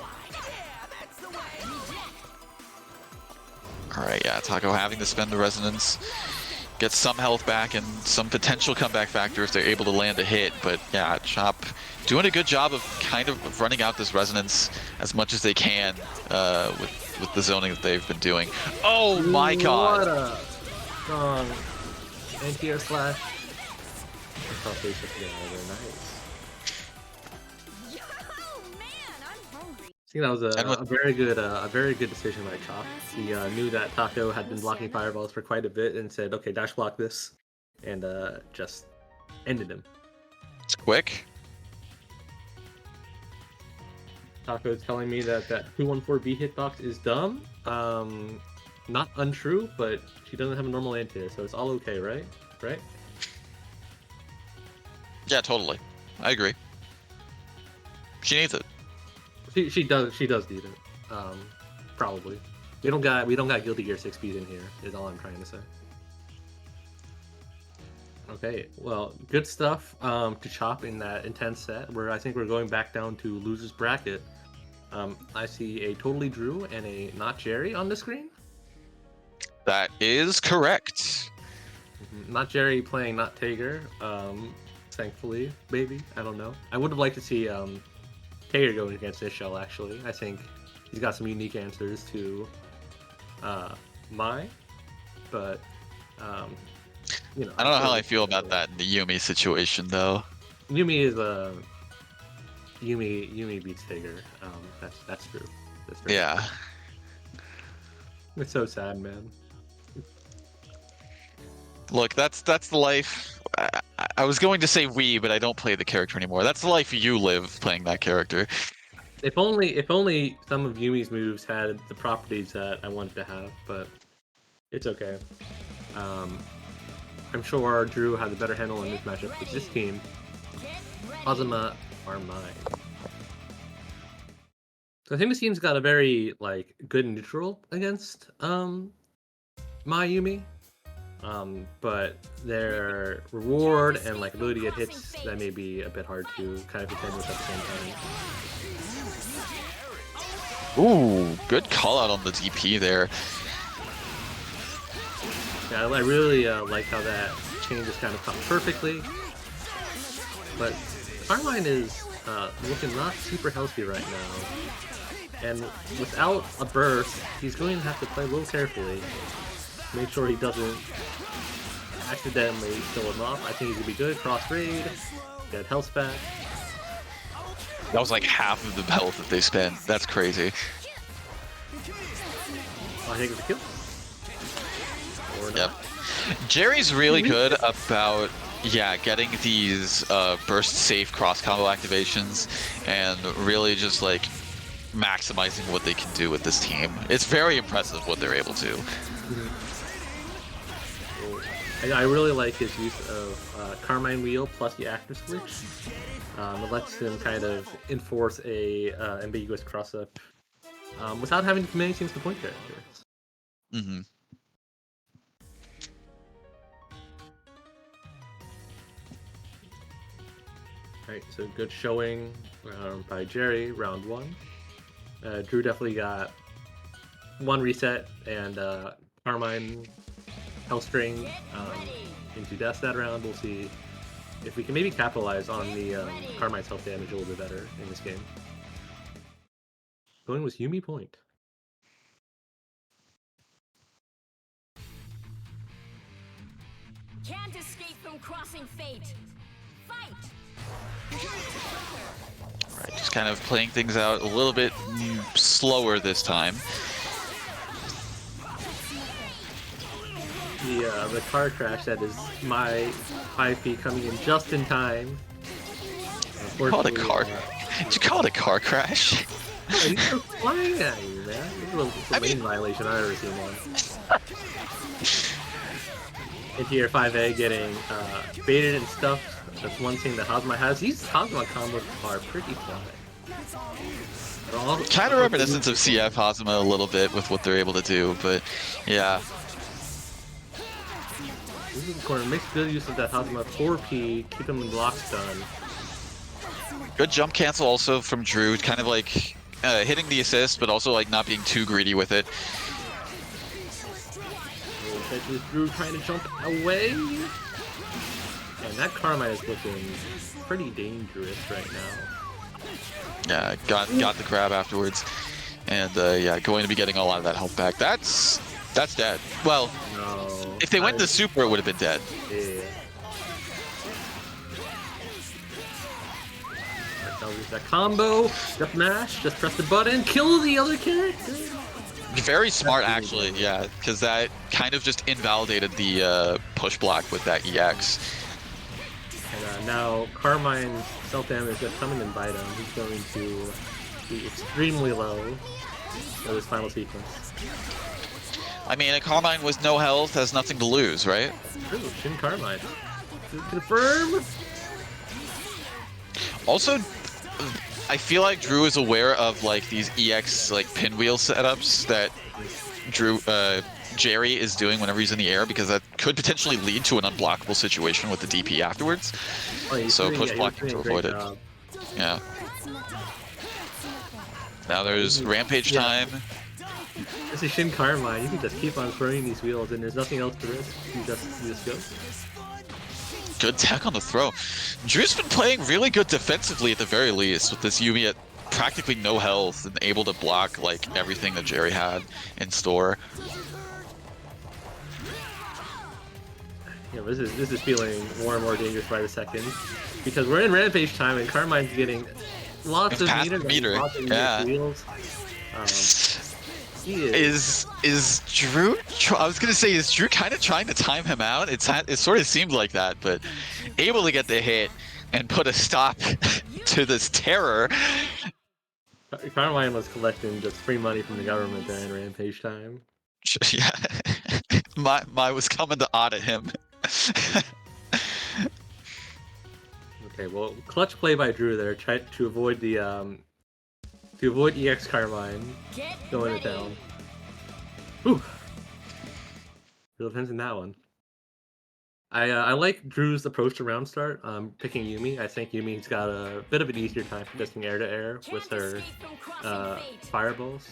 Alright, yeah, Taco having to spend the resonance. Get some health back and some potential comeback factor if they're able to land a hit. But yeah, Chop doing a good job of kind of running out this resonance as much as they can with the zoning that they've been doing. Oh my god! What a strong anti-air slash. That's how nice. Oh man, I'm hungry. I think that was a very good decision by Chop. He knew that Taco had been blocking fireballs for quite a bit and said, "Okay, dash block this," and just ended him. It's quick. Taco telling me that 214B hitbox is dumb. Not untrue, but she doesn't have a normal anti-air, so it's all okay, right? Right? Yeah, totally. I agree. She needs it. She does need it. Probably. We don't got Guilty Gear 6 speed in here, is all I'm trying to say. Okay, well, good stuff to Chop in that intense set, where I think we're going back down to loser's bracket. I see a totally Drew and a not Jerry on the screen. That is correct. Not Jerry playing not Tager, thankfully, maybe. I don't know. I would have liked to see Tager going against Ishel, actually. I think he's got some unique answers to Mai, but you know. I don't know how I feel about that in the Yumi situation, though. Yumi is Yumi beats Tager. That's true. That's true. Yeah. It's so sad, man. Look, that's the life. I was going to say we, but I don't play the character anymore. That's the life you live playing that character. If only some of Yumi's moves had the properties that I wanted to have, but it's okay. I'm sure Drew had a better handle on this matchup with this team. Azuma are mine. So I think this team's got a very good neutral against Yumi. But their reward and ability to get hits, that may be a bit hard to kind of contend with at the same time. Ooh, good call out on the DP there. Yeah, I really like how that change is kind of caught perfectly. But Carmine is looking not super healthy right now. And without a burst, he's going to have to play a little carefully. Make sure he doesn't accidentally kill him off. I think he could be good. Cross raid, get health back. That was like half of the health that they spent. That's crazy. I think it's a kill. Or not. Yep. Jerry's really good about yeah, getting these burst safe cross combo activations and really just like maximizing what they can do with this team. It's very impressive what they're able to. I really like his use of Carmine Wheel plus the actor switch. It lets him kind of enforce a ambiguous cross-up without having to commit anything to point characters. Mm-hmm. Right, so good showing by Jerry, round 1. Drew definitely got 1 reset, and Carmine Hellstring into death that round. We'll see if we can maybe capitalize on the Carmine's health damage a little bit better in this game. Going with Yumi point. Can't escape from crossing fate. Fight! Right, just kind of playing things out a little bit slower this time. The car crash that is my 5P coming in just in time. Call it a car. Did you call it a car crash? He's just flying at you, man. It's a lane violation. I've never seen one. Into your 5A getting baited and stuffed. That's one thing that Hazma has. These Hazma combos are pretty fly. Kind of reminiscent of CF Hazma a little bit with what they're able to do, but yeah. This is the corner. Makes good use of that Hazma 4P. Keep him in blocks done. Good jump cancel also from Drew. Kind of like hitting the assist, but also like not being too greedy with it. Drew trying to jump away. And that Carmine is looking pretty dangerous right now. Yeah, got the grab afterwards. And yeah, going to be getting a lot of that health back. That's dead. Well, no, if they went to super, it would have been dead. Yeah. That combo, just mash, just press the button, kill the other character. Very smart, actually, yeah, because that kind of just invalidated the push block with that EX. And now Carmine's self-damage is coming and bite him. He's going to be extremely low for this final sequence. I mean, a Carmine with no health has nothing to lose, right? True, Shin Carmine. Confirm! Also, I feel like Drew is aware of like these EX like pinwheel setups that Jerry is doing whenever he's in the air, because that could potentially lead to an unblockable situation with the DP afterwards. Oh, so push blocking to avoid it. Yeah. Now there's rampage time. This is Shin Carmine. You can just keep on throwing these wheels, and there's nothing else to risk. You just go. Good tech on the throw. Drew's been playing really good defensively at the very least, with this Yumi at practically no health and able to block like everything that Jerry had in store. Yeah, this is feeling more and more dangerous by the second, because we're in rampage time and Carmine's getting lots of meter. Yeah. Wheels. Is Drew? I was gonna say, is Drew kind of trying to time him out? It sort of seemed like that, but able to get the hit and put a stop to this terror. Carmine was collecting just free money from the government there in rampage time. Yeah, my was coming to audit him. Okay, well, clutch play by Drew there, tried to avoid the EX Carmine going it down. Whew. Real depends in that one. I like Drew's approach to round start. Picking Yumi. I think Yumi's got a bit of an easier time contesting air to air with her fireballs.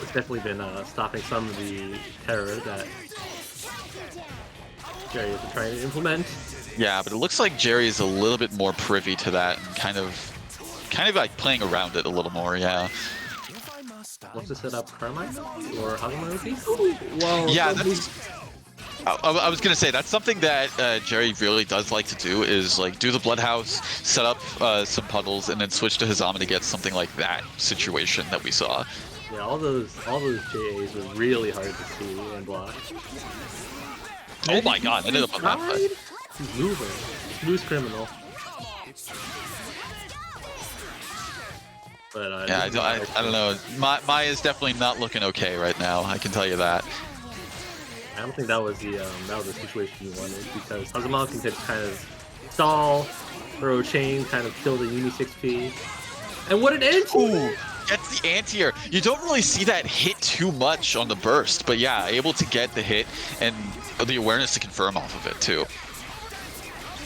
It's definitely been stopping some of the terror that Jerry has been trying to implement. Yeah, but it looks like Jerry is a little bit more privy to that and kind of like playing around it a little more. Yeah. What's to set up Carmine or Hazama? Whoa! Yeah, I was gonna say that's something that Jerry really does like to do, is like do the Bloodhouse, set up some puddles, and then switch to Hazama to get something like that situation that we saw. Yeah, all those JAs were really hard to see and block. Oh my god, ended up on that side. He's moving. Smooth criminal. But Yeah, I don't know. Maya is definitely not looking okay right now. I can tell you that. I don't think that was the situation you wanted, because Hazama can just kind of stall, throw a chain, kind of kill the Uni 6P. And what an anti! Gets the anti-air. You don't really see that hit too much on the burst, but yeah, able to get the hit and the awareness to confirm off of it too.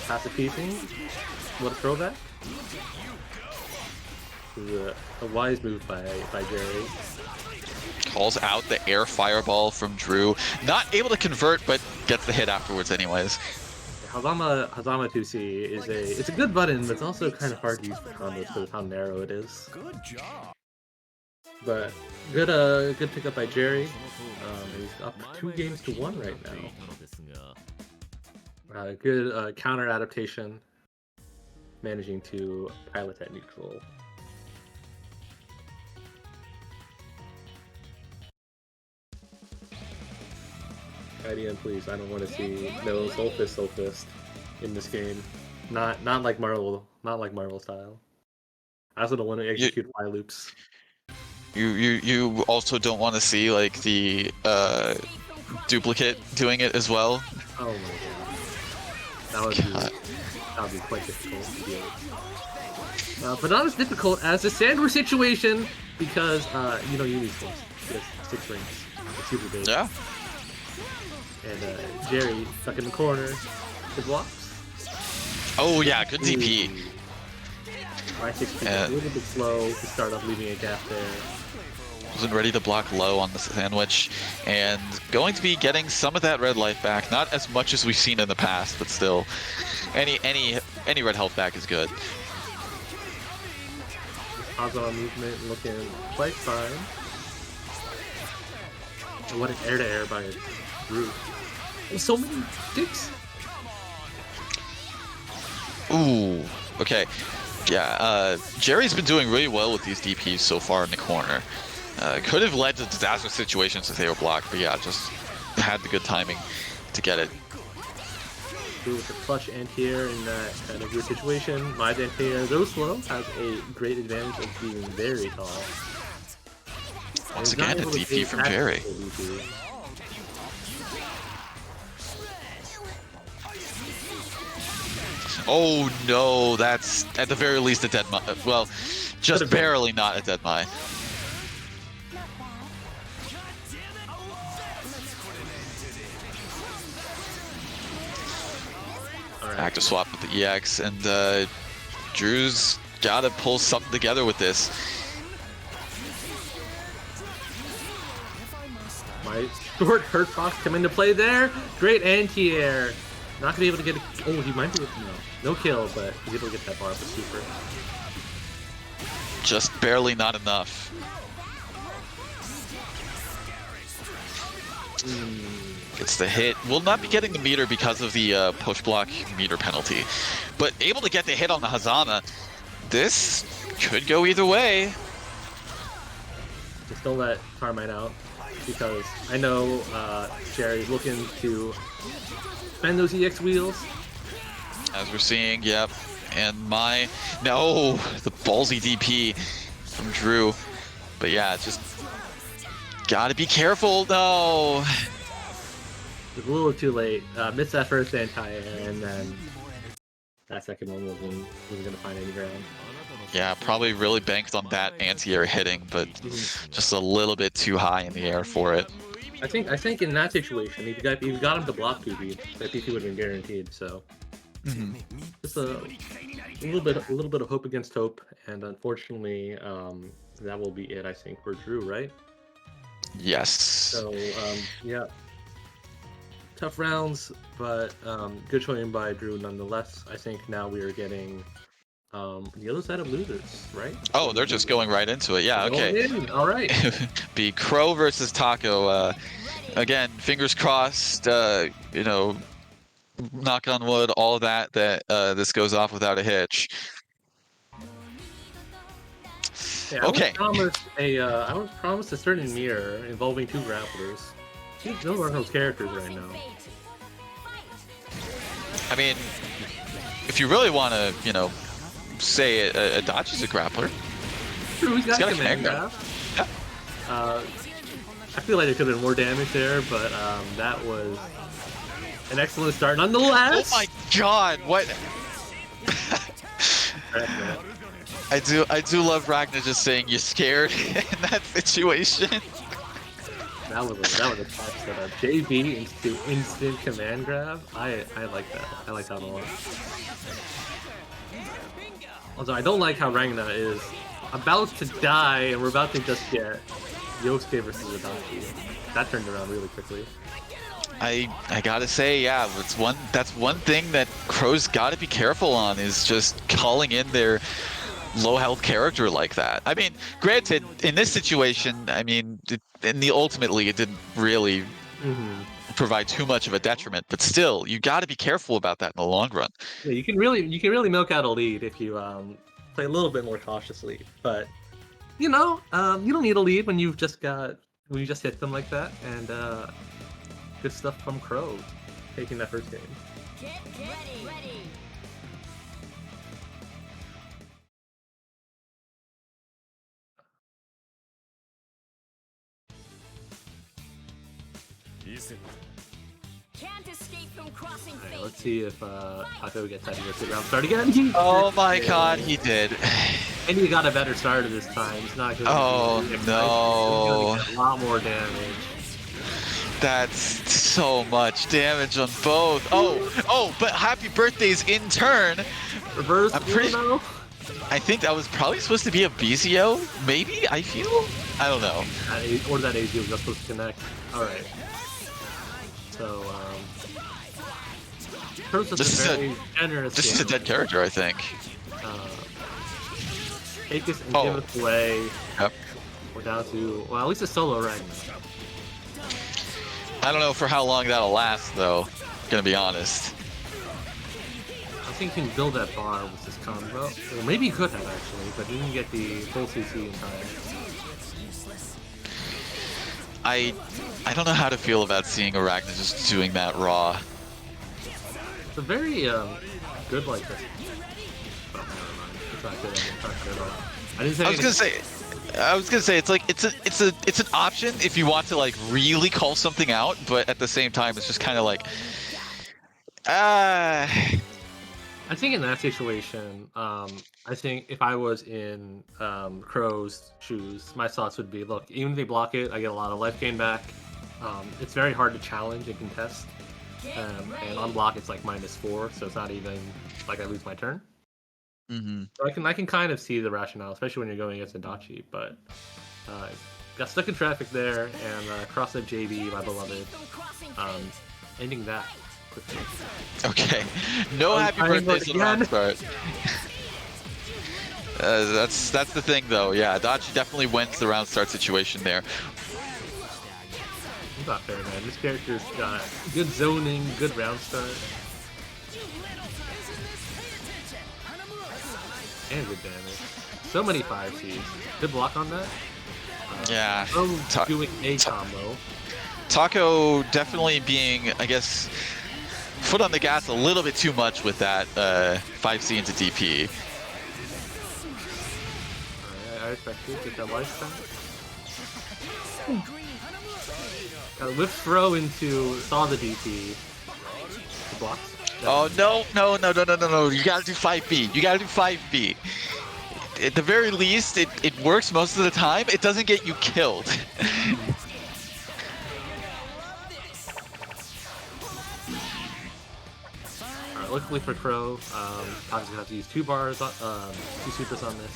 Passive piecing. What a throwback. This is a wise move by Jerry. Calls out the air fireball from Drew. Not able to convert, but gets the hit afterwards anyways. Hazama 2C is a good button, but it's also kind of hard to use for combos because of how narrow it is. Good job. But good pickup by Jerry. He's up 2-1 right now. Good counter adaptation, managing to pilot at neutral. IDM, please. I don't want to see no Soul Fist in this game. Not like Marvel style. I also don't want to execute Y loops. You also don't want to see like the duplicate doing it as well. Oh my god. That would be quite difficult to deal with. But not as difficult as the Sandor situation, because you need things. He has 6 rings. It's super big. Yeah. And Jerry stuck in the corner. Good blocks. Oh yeah, good DP. My 6P a little bit slow to start off, leaving a gap there. Wasn't ready to block low on the sandwich, and going to be getting some of that red life back. Not as much as we've seen in the past, but still, any red health back is good. Hazama movement looking quite fine. And what an air-to-air by Drew. There's so many dicks. Ooh, okay. Yeah, Jerry's been doing really well with these DPs so far in the corner. Could have led to disastrous situations if they were blocked, but yeah, just had the good timing to get it. Drew with the clutch anti-air in that kind of weird situation. My anti-air, though slow, has a great advantage of being very tall. Once again, a DP from Jerry. Oh no, that's at the very least a dead mine. Well, just barely not a dead mine. Active swap with the EX, and Drew's gotta pull something together with this. My short hurt fox come into play there. Great anti-air. Not gonna be able to get. Oh, he might be. No kill, but he's able to get that bar up with super. Just barely not enough. Gets the hit. Will not be getting the meter because of the push block meter penalty, but able to get the hit on the Hazama. This could go either way. Just don't let Carmine out, because I know Jerry's looking to spend those EX wheels. As we're seeing, yep. And no, the ballsy DP from Drew. But yeah, just gotta be careful. No. It's a little too late. Missed that first anti-air, and then that second one wasn't gonna find any ground. Yeah, probably really banked on that anti-air hitting, but just a little bit too high in the air for it. I think in that situation, if you got him to block 2B, that DP would have been guaranteed. So just a little bit of hope against hope, and unfortunately, that will be it. I think for Drew, right? Yes. So yeah, tough rounds, but good showing by Drew nonetheless. I think now we are getting the other side of losers, right? Oh, they're just going right into it. Yeah, okay. All right. Be Crow versus Taco. Again, fingers crossed. Knock on wood, all of that this goes off without a hitch. Yeah, Okay. I was promised a certain mirror involving 2 grapplers. Those are those characters right now. I mean, if you really want to, you know, say a Dachi's a grappler. True, he's got got a a command command grab. I feel like there could have been more damage there, but that was an excellent start nonetheless. Oh my god, what? I do love Ragnar just saying you're scared in that situation. That was a top setup. JB into instant command grab. I like that. I like that a lot. Although I don't like how Ragnar is about to die and we're about to just get Yosuke versus Adachi. That turned around really quickly. I gotta say, yeah, that's one thing that Crow's gotta be careful on is just calling in their low health character like that. I mean, granted, in this situation, I mean, ultimately it didn't really provide too much of a detriment, but still, you gotta be careful about that in the long run. Yeah, you can really milk out a lead if you play a little bit more cautiously. But you know, you don't need a lead when you just hit them like that. And good stuff from Crow, taking that first game. Get ready. Can't escape from crossing Alright, fate. let's see if Taco gets that to round start again. Oh my god, he did. And he got a better starter this time. It's not going to Oh no. Get a lot more damage. That's so much damage on both. Oh, but happy birthdays in turn. Reverse I'm pretty- Uno? I think that was probably supposed to be a Bizio, maybe? I feel? I don't know. Or that AZ was not supposed to connect. Alright. So, This is a- very generous This is a game. dead character, I think. Take this and give it away. Yep. We're down to, well, at least a solo rank. I don't know for how long that'll last, though. Gonna be honest. I think he can build that bar with this combo. Or maybe he could have, actually, but he didn't get the full CC in time. I don't know how to feel about seeing Arachna just doing that raw. It's a very good like this. Oh, never mind. It's not good. It's not good at all. I didn't say. I was gonna say it's like it's an option if you want to like really call something out, but at the same time it's just kind of like I think in that situation, I think if I was in Crow's shoes, my thoughts would be: look, even if they block it, I get a lot of life gain back. It's very hard to challenge and contest, and on block it's like -4, so it's not even like I lose my turn. So I can kind of see the rationale, especially when you're going against Adachi, but got stuck in traffic there and crossed that JB, my beloved, ending that quickly. okay. No happy birthdays on round start. That's the thing though. Yeah, Adachi definitely wins the round start situation there. It's not fair, man. This character's got good zoning, good round start. And good damage. So many 5Cs. Good block on that. Yeah. Doing a combo. Taco definitely being, I guess, foot on the gas a little bit too much with that 5C into DP. Alright, I respect you. Get that lifestyle. Got a whip throw into saw the DP. The blocks. Oh no! You gotta do 5B. You gotta do 5B. At the very least, it works most of the time. It doesn't get you killed. Alright, luckily for Crow, Taco's gonna have to use 2 bars, 2 supers on this.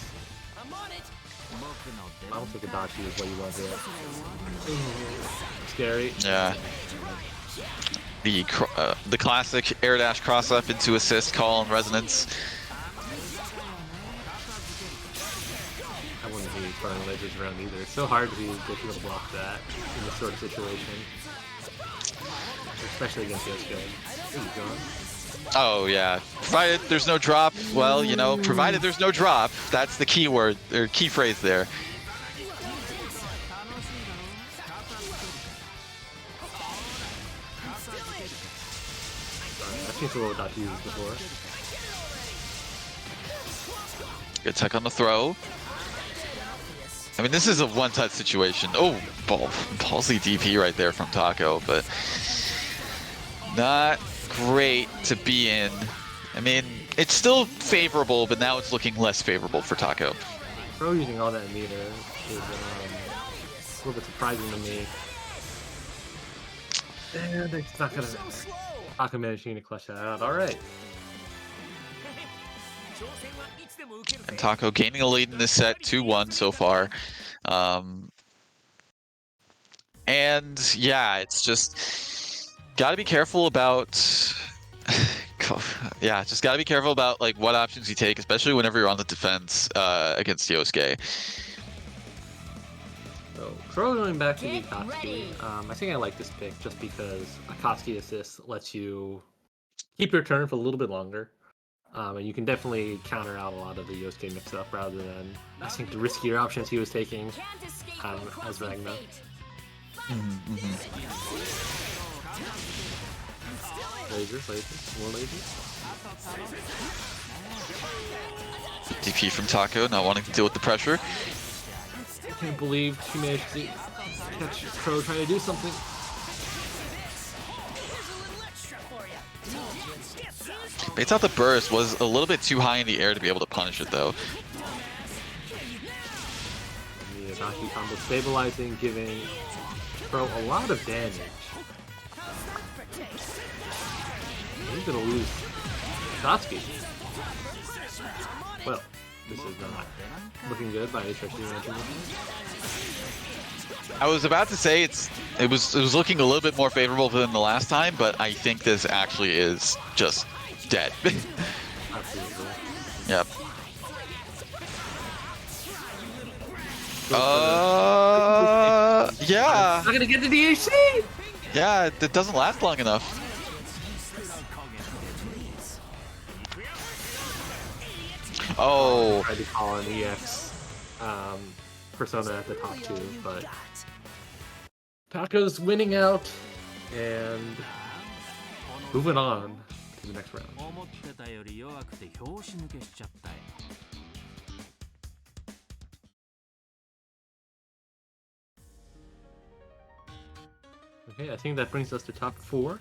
I don't think Adachi is what you want here. Scary. Yeah. The classic air dash cross up into assist call and resonance. I wouldn't be throwing ledges around either. It's so hard to get people to block that in this sort of situation. Especially against Yosuke. There you go. Oh yeah. Provided there's no drop, well, you know, provided there's no drop, that's the key word, or key phrase there. seen some Adachi use before. Good tech on the throw. I mean, this is a one-touch situation. Oh, ballsy DP right there from Taco, but not great to be in. I mean, it's still favorable, but now it's looking less favorable for Taco. Pro using all that meter is a little bit surprising to me. And it's not gonna matter. Taco managing to clutch that out. All right. And Taco gaining a lead in this set, 2-1 so far. And yeah, it's just gotta be careful about yeah, just gotta be careful about like what options you take, especially whenever you're on the defense against Yosuke. So Crow going back to the Akatsuki. I think I like this pick just because Akatsuki assist lets you keep your turn for a little bit longer. And you can definitely counter out a lot of the Yosuke mix-up rather than, I think, the riskier options he was taking as Ragna. Lasers, more lasers. DP from Taco, not wanting to deal with the pressure. I can't believe he managed to catch Crow trying to do something. Baits out the burst was a little bit too high in the air to be able to punish it though. The Adachi combo stabilizing, giving Crow a lot of damage. He's gonna lose Satsuki. Well, this is not looking good by HRC management. I was about to say it was looking a little bit more favorable than the last time, but I think this actually is just dead. Absolutely. Yep. Yeah. Not gonna get the DHC! Yeah, it doesn't last long enough. Oh. I tried to call an EX persona at the top two, but Taco's winning out and moving on to the next round. Okay, I think that brings us to top four.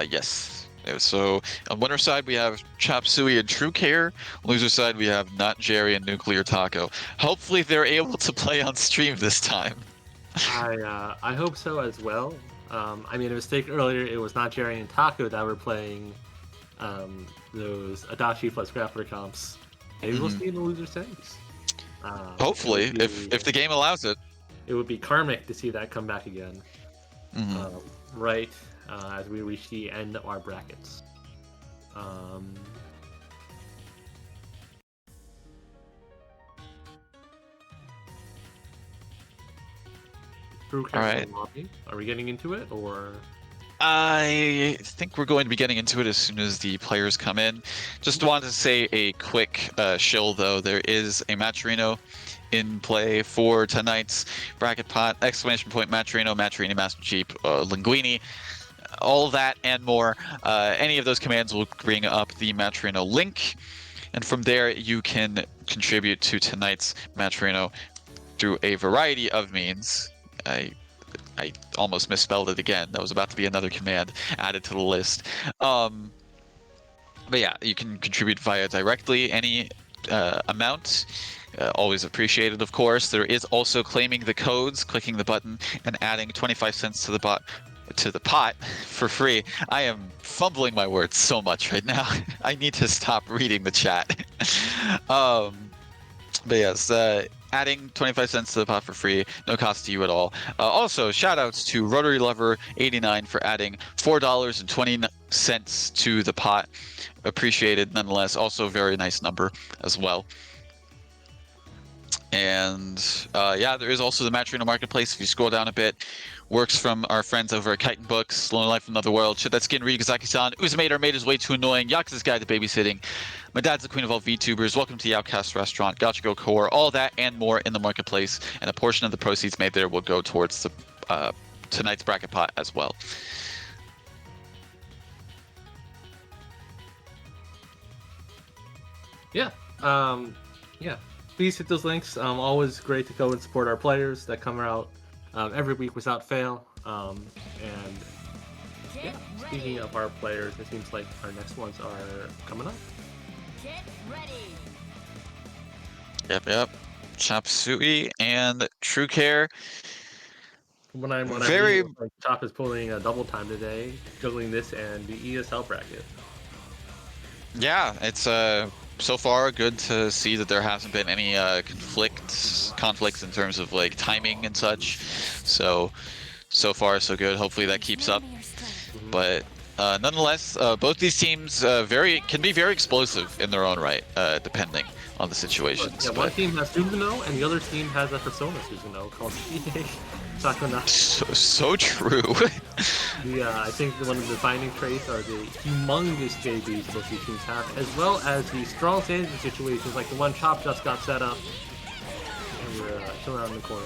Yes. So on winner side we have Chop Suey and True Care. Loser side we have Not Jerry and Nuclear Taco. Hopefully they're able to play on stream this time. I hope so as well. I made a mistake earlier. It was Not Jerry and Taco that were playing those Adachi plus Grappler comps. Maybe we'll see in the loser semis. Hopefully, if the game allows it. It would be karmic to see that come back again. Right as we reach the end of our brackets. All right. Are we getting into it, or? I think we're going to be getting into it as soon as the players come in. Just wanted to say a quick shill though. There is a Matcherino in play for tonight's bracket pot. Exclamation point Matcherino, Matcherini, Master Chief, Linguini, all that and more. Any of those commands will bring up the Matcherino link, and from there you can contribute to tonight's Matcherino through a variety of means. I almost misspelled it again. That was about to be another command added to the list. But yeah, you can contribute via directly any amount. Always appreciated, of course. There is also claiming the codes, clicking the button, and adding 25 cents to the pot for free. I am fumbling my words so much right now. I need to stop reading the chat. But yes, adding 25 cents to the pot for free, no cost to you at all. Also, shoutouts to Rotary Lover 89 for adding $4.20 to the pot. Appreciated nonetheless. Also a very nice number as well. And yeah, there is also the Matcherino Marketplace. If you scroll down a bit, works from our friends over at Chitin Books, Lone Life in Another World, Should That Skin Ryugazaki-san, Uzumate made his way too annoying, Yakuza's Guide to Babysitting, My Dad's the Queen of All VTubers, Welcome to the Outcast Restaurant, Gotcha Go Core, all that and more in the marketplace, and a portion of the proceeds made there will go towards the tonight's bracket pot as well. Yeah. Yeah. Please hit those links. Always great to go and support our players that come out every week without fail. And yeah, Get speaking ready. of our players, it seems like our next ones are coming up. Get ready. Yep. Chop Suey and True Care. When I'm reading, Very, it looks like Chop is pulling a double time today, juggling this and the ESL bracket. yeah, it's so far good to see that there hasn't been any conflicts in terms of like timing and such. So far so good. Hopefully that keeps up. Mhm. But nonetheless, both these teams can be very explosive in their own right, depending on the situations. Yeah, one team has Suzuno and the other team has a Persona Suzuno called Sakuna. So true. I think one of the defining traits are the humongous JVs both these teams have, as well as the strong standing situations like the one Chop just got set up. And we're chilling out in the corner.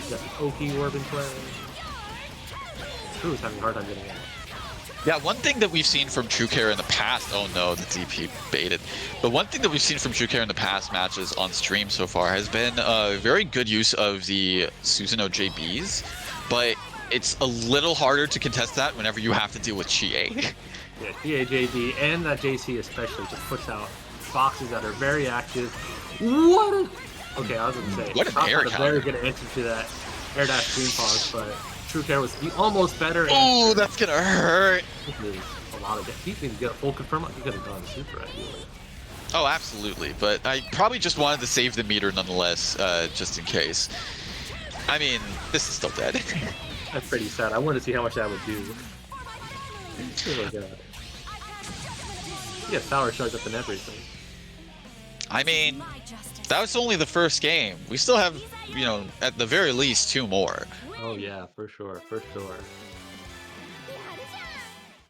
We got the Oki Orb in play. Crew's having a hard time getting in. Yeah, one thing that we've seen from True Care in the past, oh no, the DP baited. But one thing that we've seen from True Care in the past matches on stream so far has been very good use of the Susanoo JBs, but it's a little harder to contest that whenever you have to deal with Chie. Yeah, TAJD and that JC especially just puts out boxes that are very active. What a... Okay, I was going to say, What an Chop air had a very counter. good answer to that air dash green pause, but True Care was the almost better Oh, answer. that's gonna hurt. This is a lot of damage. He didn't get a full confirm. He could have gone super, I feel like. Oh, absolutely. But I probably just wanted to save the meter nonetheless, just in case. I mean, this is still dead. That's pretty sad. I wanted to see how much that would do. Oh my god. He has power charge up and everything. I mean, that was only the first game. We still have, at the very least, 2 more. Oh yeah, for sure, for sure.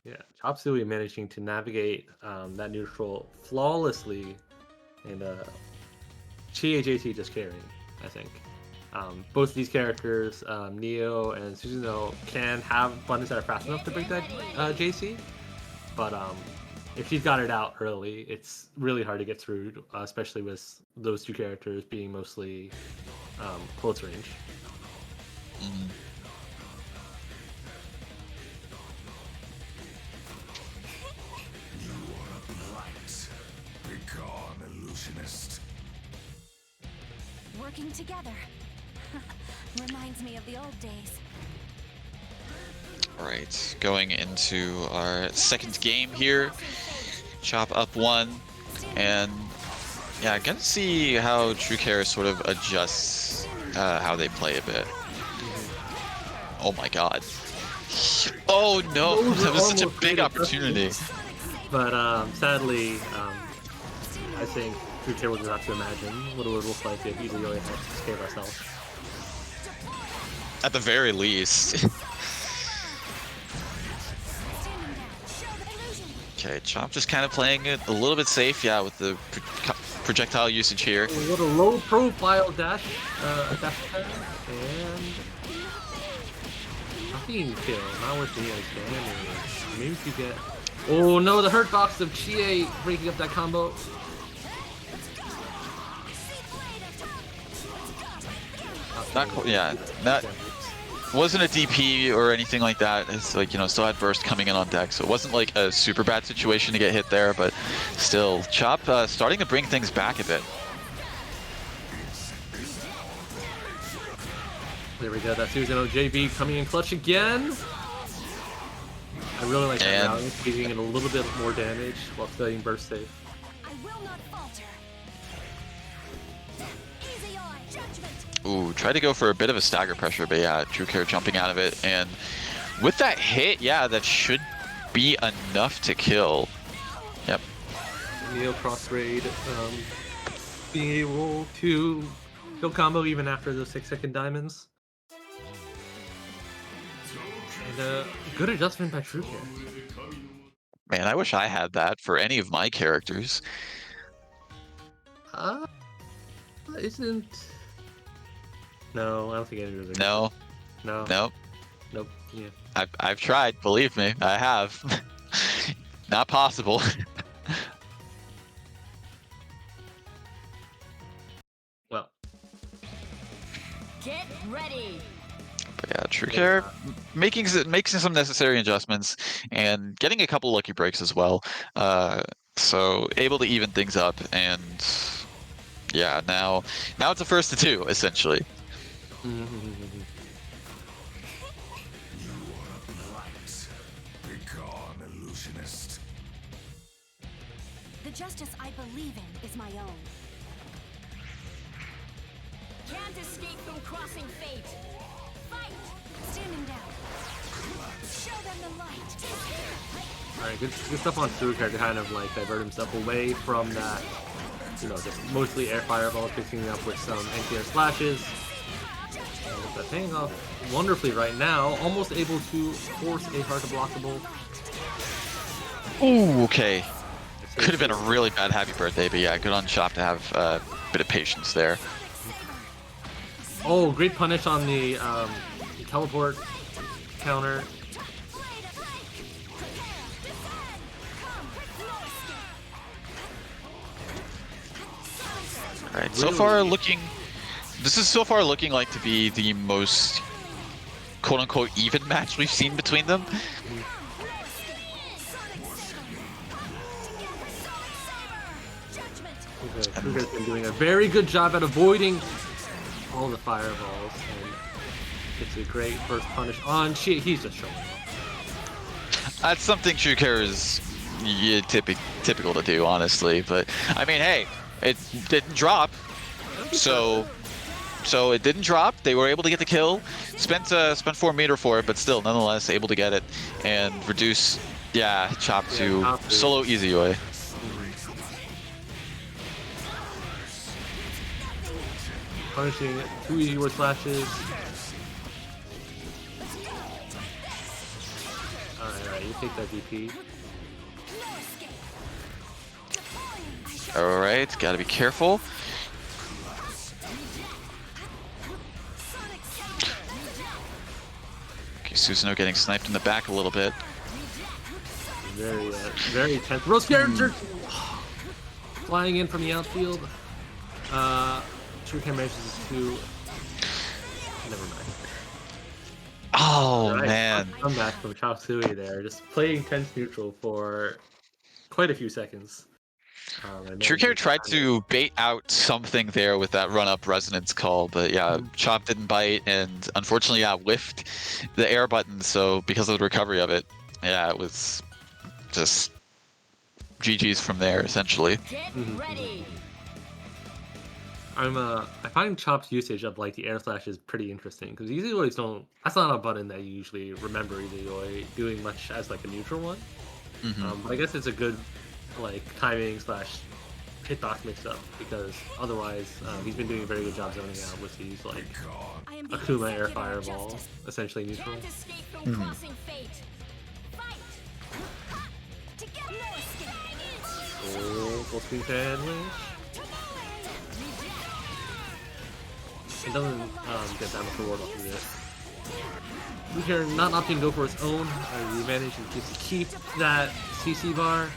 Yeah, Chop Suey managing to navigate that neutral flawlessly, and Chie JC just carrying, I think. Both of these characters, Neo and Suzuno, can have buttons that are fast enough to break that JC, but if she's got it out early, it's really hard to get through, especially with those two characters being mostly close range. Mhm. Working together. Reminds me of the old days. All right, going into our second game here. Chop up 1, and yeah, gonna see how True Care sort of adjusts how they play a bit. Oh my god. Oh no, Those that were was such a almost big great opportunity. But sadly, I think True Care was about to imagine what it would look like if either Yoya had to escape ourselves. At the very least. Okay, Chop just kind of playing it a little bit safe, yeah, with the projectile usage here. A little low profile dash attack, and not being killed, not with the damage. Maybe if you get... Oh no, the hurt box of Chie breaking up that combo. Yeah, that wasn't a DP or anything like that. It's like, still had burst coming in on deck, so it wasn't like a super bad situation to get hit there, but still, Chop starting to bring things back a bit. There we go, that Susanoo JV coming in clutch again. I really like that route, giving it a little bit more damage while staying burst safe. I will not falter. Easy on judgment. Ooh, tried to go for a bit of a stagger pressure, but yeah, True Care jumping out of it, and with that hit, yeah, that should be enough to kill. Yep. Neo cross raid, being able to kill combo even after those 6-second diamonds. And good adjustment by True Care. Man, I wish I had that for any of my characters. Isn't... No, I don't think any of them. No. No. Nope. Nope. Yeah. I've tried, believe me, I have. Not possible. But yeah, True Care making some necessary adjustments and getting a couple lucky breaks as well. So able to even things up, and yeah, now it's a first to two essentially. The justice I believe in is my own. Can't escape from crossing fate. Fight! Standing down. Show them the light. Alright, good stuff on True Care to kind of like divert himself away from that, you know, just mostly air fireball, picking up with some anti-air splashes. And that's paying off wonderfully right now, almost able to force a hard to blockable. Ooh, okay. Could have been a really bad happy birthday, but yeah, good on Chop to have a bit of patience there. Oh, great punish on the teleport counter. Alright, so far looking... This is so far looking like to be the most quote-unquote even match we've seen between them. True Care's been doing a very good job at avoiding all the fireballs, and gets a great first punish on Chi. He's just showing off. That's something True Care is typical to do, honestly. But I mean, hey, it didn't drop, so it didn't drop. They were able to get the kill. Spent 4 meter for it, but still, nonetheless, able to get it and reduce. Yeah, Chop to solo easy way. Punishing 2 easy word flashes. Alright, you take that DP. Alright, gotta be careful. Okay, Susanoo getting sniped in the back a little bit. Very tense. Real character flying in from the outfield. True Care manages to. Never mind. Oh, man. Comeback from Chop Suey there, just playing tense neutral for quite a few seconds. True Care tried to bait out something there with that run-up resonance call, but yeah, Chop didn't bite, and unfortunately, yeah, whiffed the air button. So because of the recovery of it, yeah, it was just GG's from there essentially. Get ready! I find Chop's usage of like the air slash is pretty interesting because you usually don't. That's not a button that you usually remember either doing much as like a neutral one. But I guess it's a good like timing slash hitbox mix up because otherwise he's been doing a very good job zoning out with these like Akuma air fireball, essentially neutral. Can't escape from crossing fate. Fight! Together. No escape. Oh, full screen sandwich. It doesn't get that much reward off of this. True Care not opting to go for its own. We managed to keep that CC bar.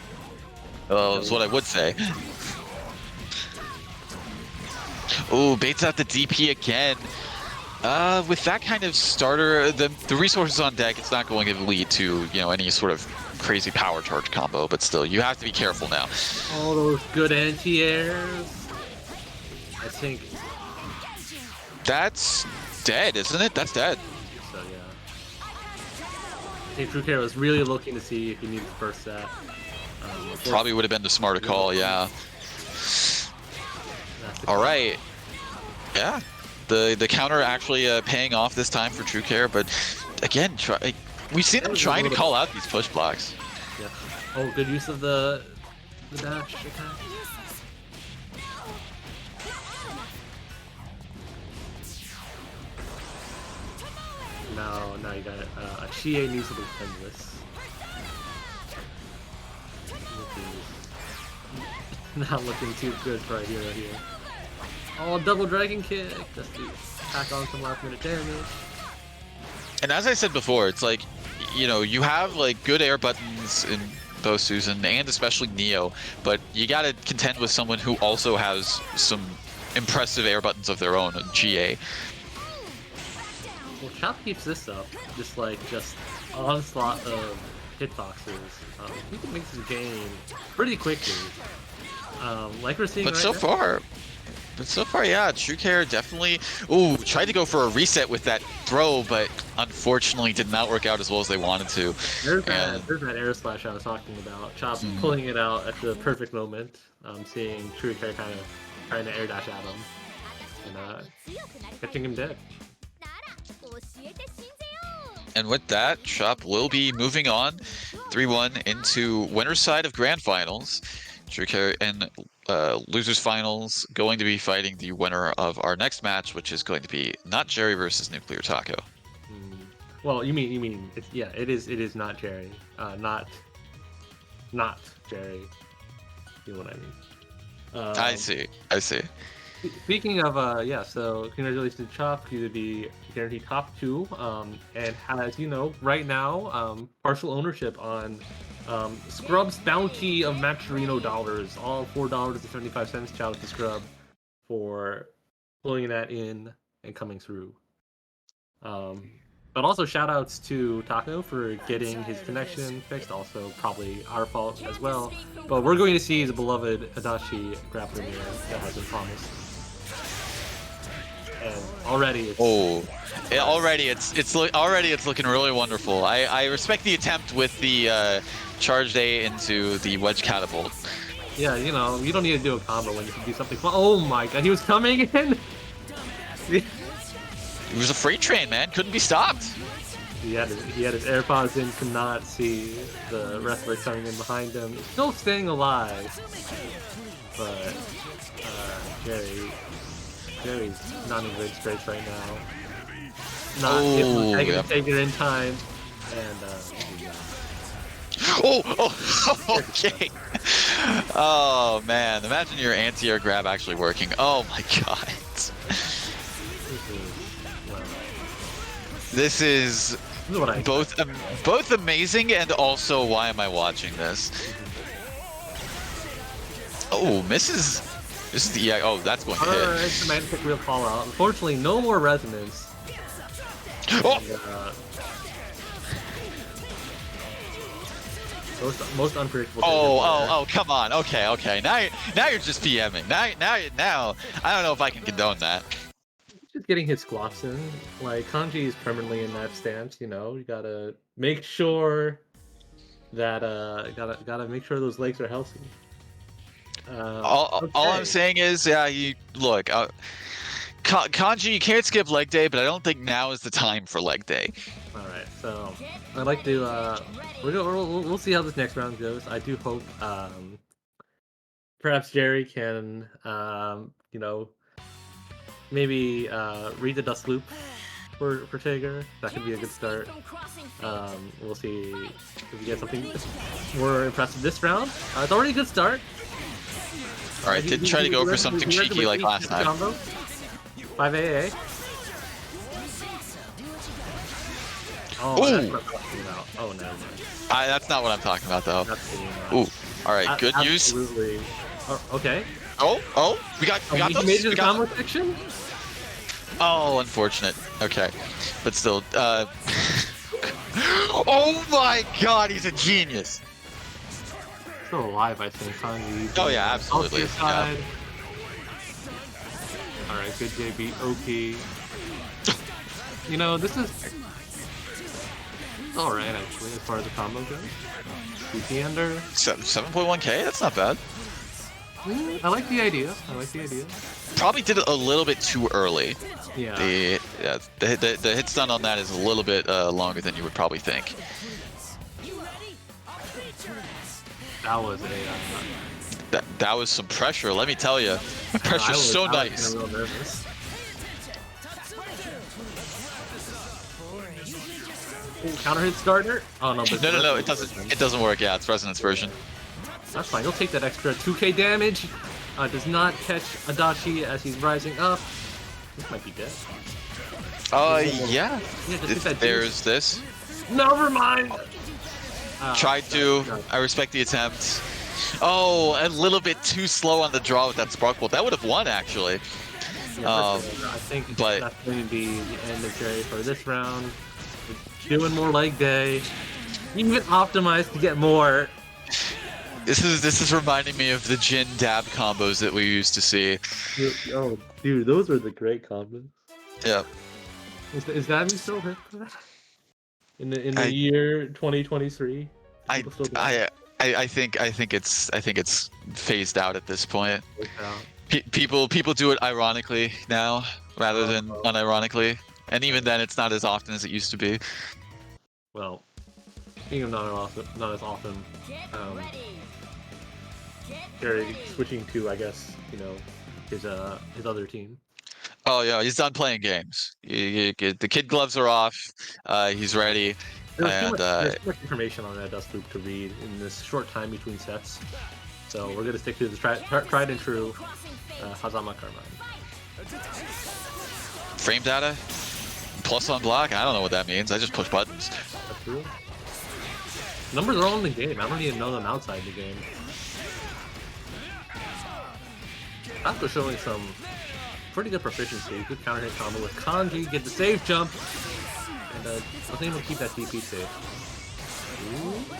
Well, that's what I would say. Oh, baits out the DP again. With that kind of starter, the resources on deck, it's not going to lead to, you know, any sort of crazy power charge combo, but still, you have to be careful now. All those good anti-airs. I think. That's dead, isn't it? That's dead. So yeah. I think True Care was really looking to see if he needed to burst that. Probably would have been the smarter call, yeah. All right. Yeah. The counter actually paying off this time for True Care, but again, we've seen them trying to call out these push blocks. Yeah. Oh, good use of the dash attack. Now you got it. Chie needs to defend this. Not looking too good for a hero here. Oh, double dragon kick just to pack on some last minute damage. And as I said before, it's like, you know, you have like good air buttons in both Susan and especially Neo, but you gotta contend with someone who also has some impressive air buttons of their own, GA. Well, Chop keeps this up, just onslaught of hitboxes. He can make this game pretty quickly. Like we're seeing But right so now. far, yeah, True Care definitely. Ooh, tried to go for a reset with that throw, but unfortunately did not work out as well as they wanted to. There's And that air slash I was talking about. Chop pulling it out at the perfect moment. Seeing True Care kind of trying to air dash at him and catching him dead. And with that, Chop will be moving on 3-1 into winner's side of Grand Finals. True Care and losers finals going to be fighting the winner of our next match, which is going to be not Jerry versus Nuclear Taco. Well, you mean it is not Jerry, not Jerry. You know what I mean? I see. Speaking of so congratulations to Chop, he would be guaranteed top 2, and has, right now, partial ownership on Scrub's bounty of Maturino dollars, all $4.75. Shout out to Scrub for pulling that in and coming through. But also shout outs to Taco for getting his connection fixed, also probably our fault as well. But we're going to see the beloved Adachi grappler mirror that has been promised. And already it's looking really wonderful. I respect the attempt with the charge day into the wedge catapult. Yeah, you don't need to do a combo when you can do something fun. Oh my god, he was coming in. It was a freight train, man. Couldn't be stopped. He had his AirPods in, could not see the wrestler coming in behind him. Still staying alive, but Jerry's not in good spirits right now. Not able to take it in time, and okay. Oh man, imagine your anti-air grab actually working. Oh my god. This is both amazing and also why am I watching this? Oh, misses. This is the that's going to hit. Alright, semantic real call out. Unfortunately, no more resonance. Oh! And, most unpredictable. Oh, come on. Okay. Now you're just PMing. Now, I don't know if I can condone that. Just getting his squats in. Like, Kanji is permanently in that stance, you gotta make sure that, gotta make sure those legs are healthy. All I'm saying is, look, Kanji, you can't skip leg day, but I don't think now is the time for leg day. Alright, so I'd like to, we'll see how this next round goes. I do hope, perhaps Jerry can, maybe read the dust loop for Tager. That could be a good start. We'll see if we get something more impressive this round. It's already a good start. Alright, did try to go for something cheeky like last time. 5AA. Oh, that's what I'm talking about. Oh, no. That's not what I'm talking about, though. Ooh, alright, good news. Absolutely. Oh, okay. Oh, we got those. Made it to the combo section? Oh, unfortunate. Okay, but still, oh my god, he's a genius. Still alive, I think. Kanji. Oh yeah, absolutely. Yeah. Alright, good JB. OP. This is alright, actually, as far as the combo goes. BP under 7.1k. That's not bad. I like the idea. Probably did it a little bit too early. Yeah. The hit stun on that is a little bit longer than you would probably think. That was a. That was some pressure. Let me tell you, pressure's so nice. I was real nervous. Counter hit starter? Oh no! No. It doesn't. It doesn't work. Yeah, it's resonance version. That's fine. He'll take that extra 2k damage. Does not catch Adachi as he's rising up. This might be dead. Yeah. There's this. Never mind. Tried to. I respect the attempt. Oh, a little bit too slow on the draw with that spark bolt. That would have won actually. Yeah, for sure. I think but- that's going to be the end of Jerry for this round. We're doing more leg day. Even optimized to get more. This is reminding me of the Jin dab combos that we used to see. Oh, dude, those were the great combos. Yeah. Is that me still hurt for that? In the I- year 2023? People still do that? I think it's phased out at this point. Worked out. People do it ironically now rather than unironically, and even then, it's not as often as it used to be. Well, speaking of not as often, Get ready. Get Jerry ready. switching to, I guess, his other team. Oh yeah, he's done playing games. The kid gloves are off. He's ready. There's And too much information on that Dust Loop to read in this short time between sets. So we're gonna stick to the tried and true Crossing fate. Hazama Carmine. frame data, plus on block. I don't know what that means. I just push buttons. That's true. Numbers are all in the game. I don't even know them outside the game. After showing some pretty good proficiency, good counter hit combo with Kanji, get the safe jump, and wasn't able to keep that DP safe. Ooh.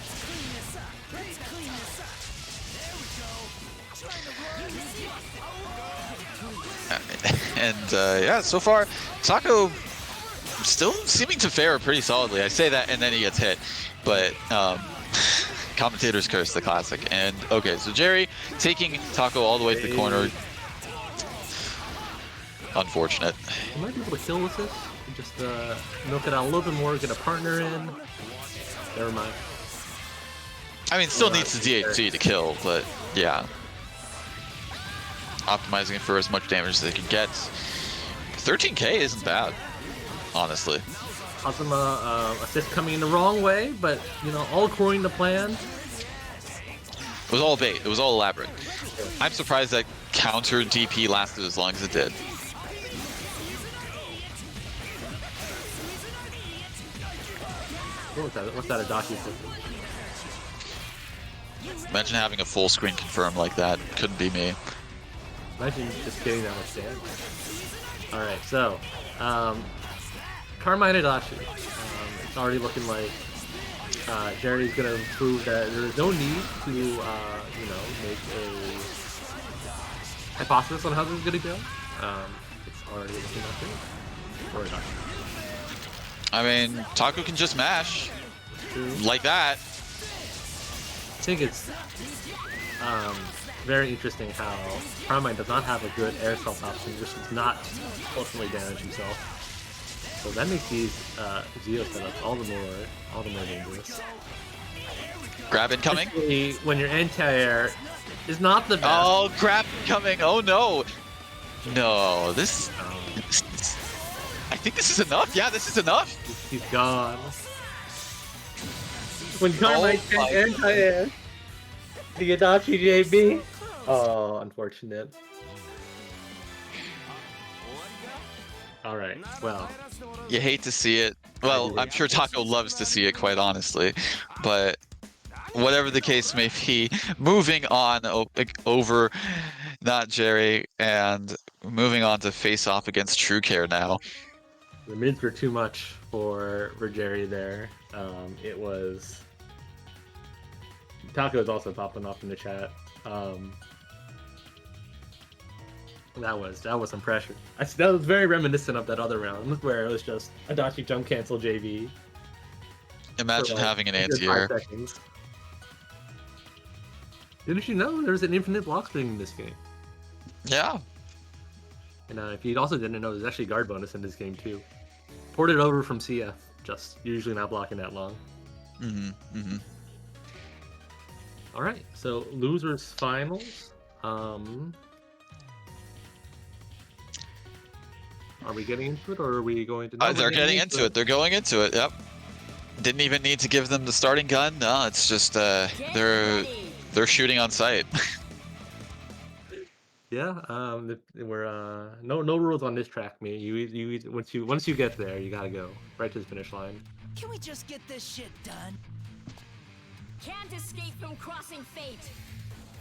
And yeah, so far, Taco still seeming to fare pretty solidly. I say that, and then he gets hit. But commentator's curse, the classic. And okay, so Jerry taking Taco all the way to the corner. Unfortunate. You might be able to kill with this. Just milk it out a little bit more, get a partner in. Never mind. I mean, still needs the DHC to kill, but yeah. Optimizing it for as much damage as they can get. 13k isn't bad, honestly. Hazama assist coming in the wrong way, but all according to plan. It was all bait. It was all elaborate. I'm surprised that counter DP lasted as long as it did. What's that Adachi for? Imagine having a full screen confirm like that. Couldn't be me. Imagine just getting that much damage. Alright, so, Carmine Adachi. It's already looking like Jerry's gonna prove that there is no need to, make a hypothesis on how this is gonna go. It's already looking like it. Or Adachi. I mean, Taco can just mash True. like that. I think it's very interesting how Carmine does not have a good air assault option, just does not ultimately damage himself. So that makes these Zeo setups all the more dangerous. Grab incoming. Especially when your anti-air is not the best. Oh, grab incoming. Oh no. No, this. I think this is enough. Yeah, this is enough. He's gone. When Carmine my anti-air, the Adachi JB. Oh, unfortunate. Alright, well. You hate to see it. Well, I'm sure Taco loves to see it, quite honestly. But whatever the case may be, moving on over not Jerry and moving on to face off against True Care now. The mids were too much for Jerry there. It was... Taco is also popping off in the chat. That was some pressure. That was very reminiscent of that other round where it was just Adachi jump cancel JV. Imagine for, having an a good 5 anti-air. seconds. Didn't you know there's an infinite block string in this game? Yeah. And if you also didn't know, there's actually guard bonus in this game too. Ported over from CF, just usually not blocking that long. All right, so losers finals. Are we getting into it, or are we going to? No, They're getting into it. They're going into it. Yep. Didn't even need to give them the starting gun. No, it's just they're shooting on sight. Yeah. We're no rules on this track, me. You once you get there, you gotta go right to the finish line. Can we just get this shit done? Can't escape from crossing fate.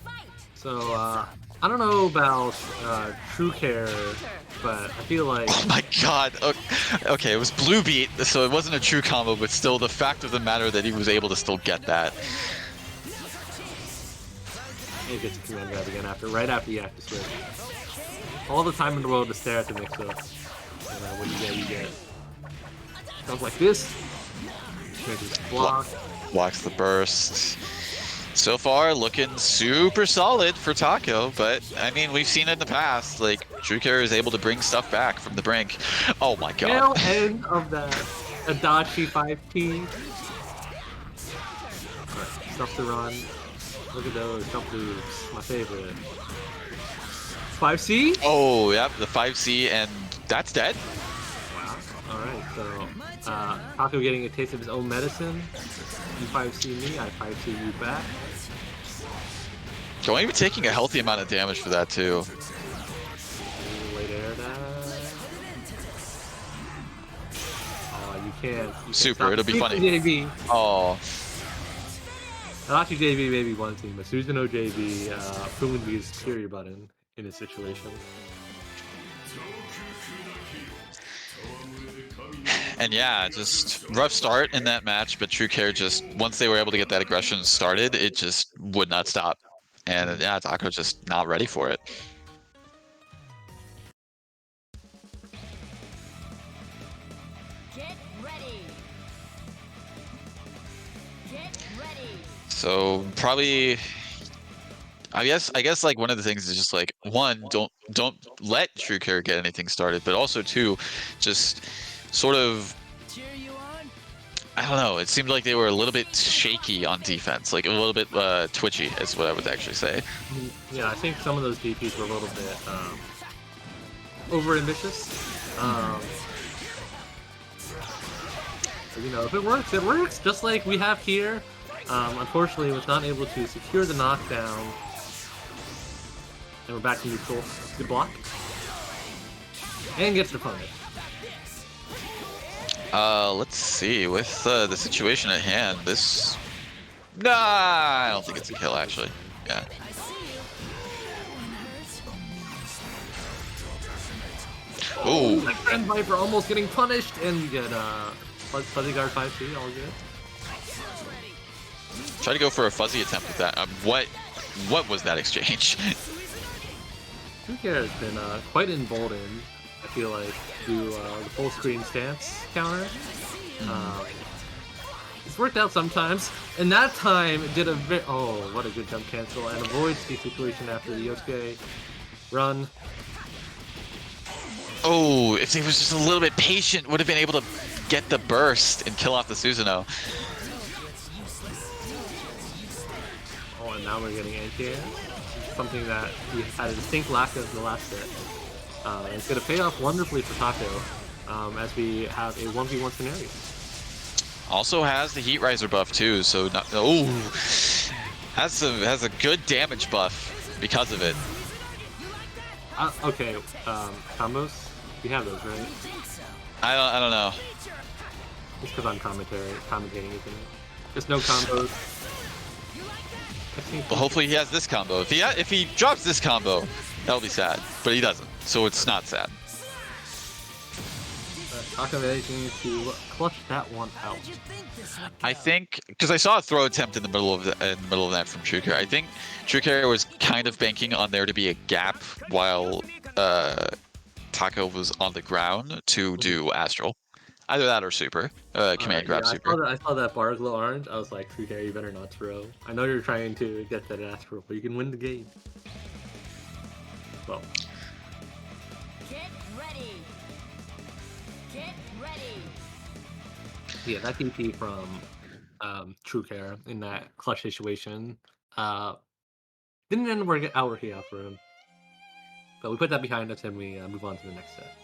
Fight. So, I don't know about True Care, but I feel like... Oh my god. Okay, it was blue beat, so it wasn't a true combo, but still the fact of the matter that he was able to still get that. He gets a command grab again right after you have to switch. All the time in the world to stare at the mix-up. And what you get. Goes like this. Just block. Blocks the burst. So far, looking super solid for Taco, but I mean, we've seen it in the past. Like, True Care is able to bring stuff back from the brink. Oh my god. Tail end of that Adachi 5T. Alright, stuff to run. Look at those jump moves. My favorite. 5C? Oh, yep, the 5C, and that's dead. Wow. Alright, so Taco getting a taste of his own medicine. You 5C me, I 5C you back. Going to be taking a healthy amount of damage for that, too. Late air dash. Oh, you can't. Super, it'll be funny. JB. Oh. Adachi JB maybe one team, but Susanoo JB proven to be his superior button in this situation. And yeah, just rough start in that match, but True Care just, once they were able to get that aggression started, it just would not stop. And yeah, Taco just not ready for it. Get ready. Get ready. So probably, I guess like one of the things is just like, one, don't let True Care get anything started, but also two, just sort of, Cheer you on. I don't know, it seemed like they were a little bit shaky on defense, like a little bit twitchy is what I would actually say. Yeah, I think some of those DPs were a little bit over ambitious. You know, if it works, it works. Just like we have here. Unfortunately, was not able to secure the knockdown. And we're back to neutral. Good block. And gets the punish. Let's see, with the situation at hand, this... Nah, I don't think it's a kill, actually. Yeah. Ooh. My friend Viper almost getting punished, and you get Fuzzy Guard 5C, all good. Try to go for a fuzzy attempt with that. What was that exchange? True Care has been quite emboldened, I feel like, through the full screen stance counter. It's worked out sometimes, and that time it did a oh, what a good jump cancel, and avoids the situation after the Yosuke run. Oh, if he was just a little bit patient, would have been able to get the burst and kill off the Susanoo. Oh, and now we're getting anti-air. Something that we had a distinct lack of in the last set. It's going to pay off wonderfully for Taco as we have a 1v1 scenario. Also has the Heat Riser buff too, so not, oh, has a good damage buff because of it. Okay, combos? We have those, right? I don't know. Just because I'm commentating, isn't it? Just no combos. Well, hopefully he has this combo. If he drops this combo, that'll be sad. But he doesn't, so it's not sad. Taco managing to clutch that one out. I think because I saw a throw attempt in the middle of that from True Care. I think True Care was kind of banking on there to be a gap while Taco was on the ground to do Astral. Either that or Super. Command grab yeah, Super. I saw that bar glow orange. I was like, True Care, you better not throw. I know you're trying to get that Astral, but you can win the game. Well. Get ready. Get ready. Yeah, that DP from True Care in that clutch situation didn't end up working out for him. But we put that behind us and we move on to the next set.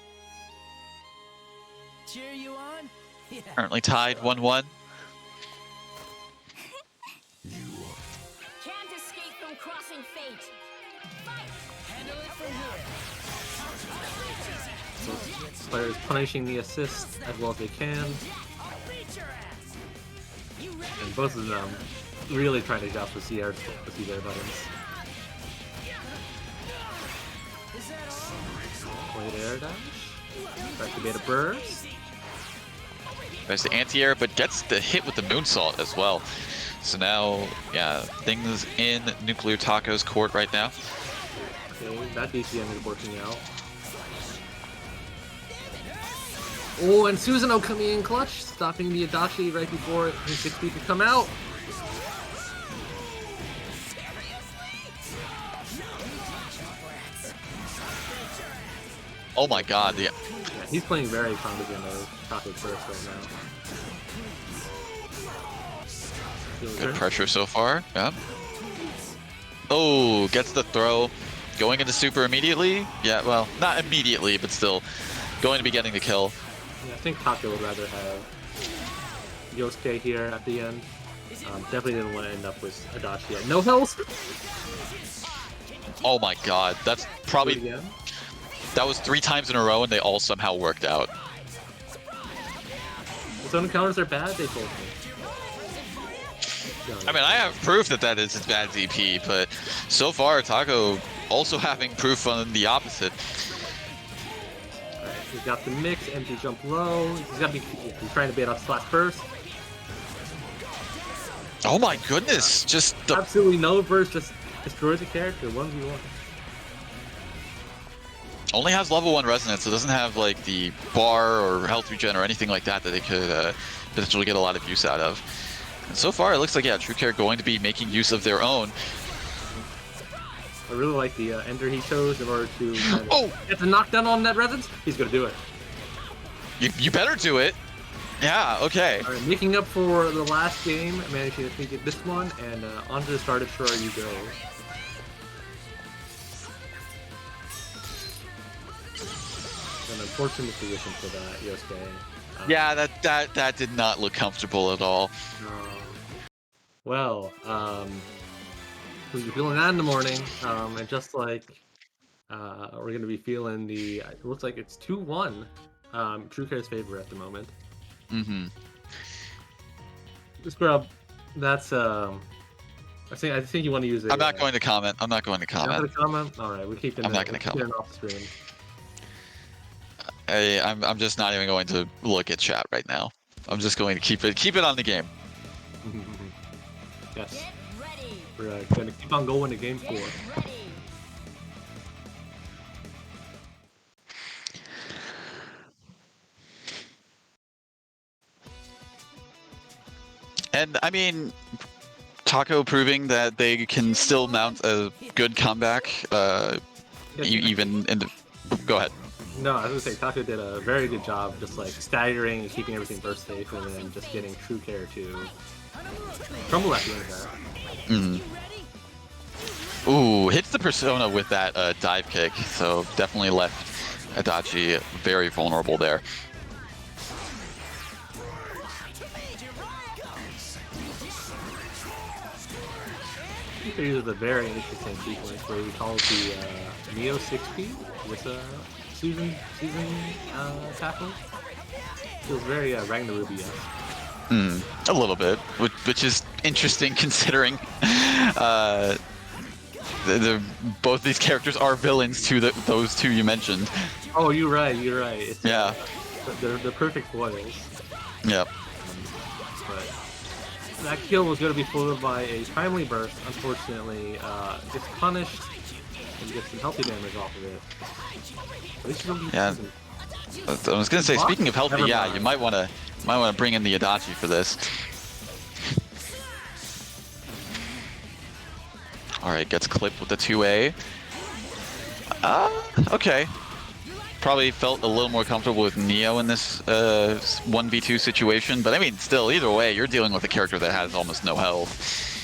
Cheer you on. Yeah. Currently tied 1-1. Can't escape from crossing fate. Fight. Handle it from here. So players punishing the assist as well as they can. I'll beat your ass. You ready? And both of them really trying to joust with their buttons. Wait, air dash. Activate a burst. There's the anti-air, but gets the hit with the moonsault as well. So now, yeah, things in Nuclear Taco's court right now. Okay, that DCM is working out. Oh, and Susanoo coming in clutch, stopping the Adachi right before his 6 could come out. Oh my god, yeah. Yeah, he's playing very confident of Taco first right now. Good pressure so far, yeah. Oh, gets the throw. Going into super immediately? Yeah, well, not immediately, but still going to be getting the kill. Yeah, I think Taco would rather have Yosuke here at the end. Definitely didn't want to end up with Adachi at no health. Oh my god, that's probably... That was 3 times in a row and they all somehow worked out. The zone encounters are bad, they told me. I mean, I have proof that that is bad ZP, but so far, Taco also having proof on the opposite. Alright, he's got the mix, empty jump low. He's trying to bait off slash burst. Oh my goodness, just the... Absolutely no burst, just destroys the character, 1v1. Only has level 1 resonance, so it doesn't have like the bar or health regen or anything like that that they could potentially get a lot of use out of. And so far, it looks like, yeah, True Care going to be making use of their own. I really like the ender he chose in order to kind of get the knockdown on that resonance. He's gonna do it. You better do it. Yeah, okay. Alright, making up for the last game, managing to get this one, and onto the start of Sure You Go. An unfortunate position for that, Yosuke. Yeah, that did not look comfortable at all. Well, we'll be feeling that in the morning, and just like we're gonna be feeling the. It looks like it's 2-1, True Care's favor at the moment. Mm-hmm. Scrub, that's I think you want to use it. I'm not going to comment. I'm not going to comment. Not going to comment. All right, we keep it. I'm not going to comment. Off the screen. I'm just not even going to look at chat right now. I'm just going to keep it on the game. Yes. We're going to keep on going to game 4. And I mean, Taco proving that they can still mount a good comeback, even in the... Go ahead. No, I was gonna say Taco did a very good job, just like staggering and keeping everything burst safe, and then just getting True Care to crumble at the end of that. Mm. Ooh, hits the Persona with that dive kick, so definitely left Adachi very vulnerable there. He uses a very interesting sequence where he calls the Neo 6P with Susan tackle. Feels very Ragnarubia. A little bit, which is interesting considering both these characters are villains to those two you mentioned. Oh, you're right. It's, yeah. They're the perfect foils. Yep. But that kill was going to be followed by a timely burst. Unfortunately, gets punished and gets some healthy damage off of it. At least yeah. I was going to say, speaking of healthy, yeah, you might want to bring in the Adachi for this. All right, gets clipped with the 2A. Okay. Probably felt a little more comfortable with Neo in this 1v2 situation, but I mean, still, either way, you're dealing with a character that has almost no health.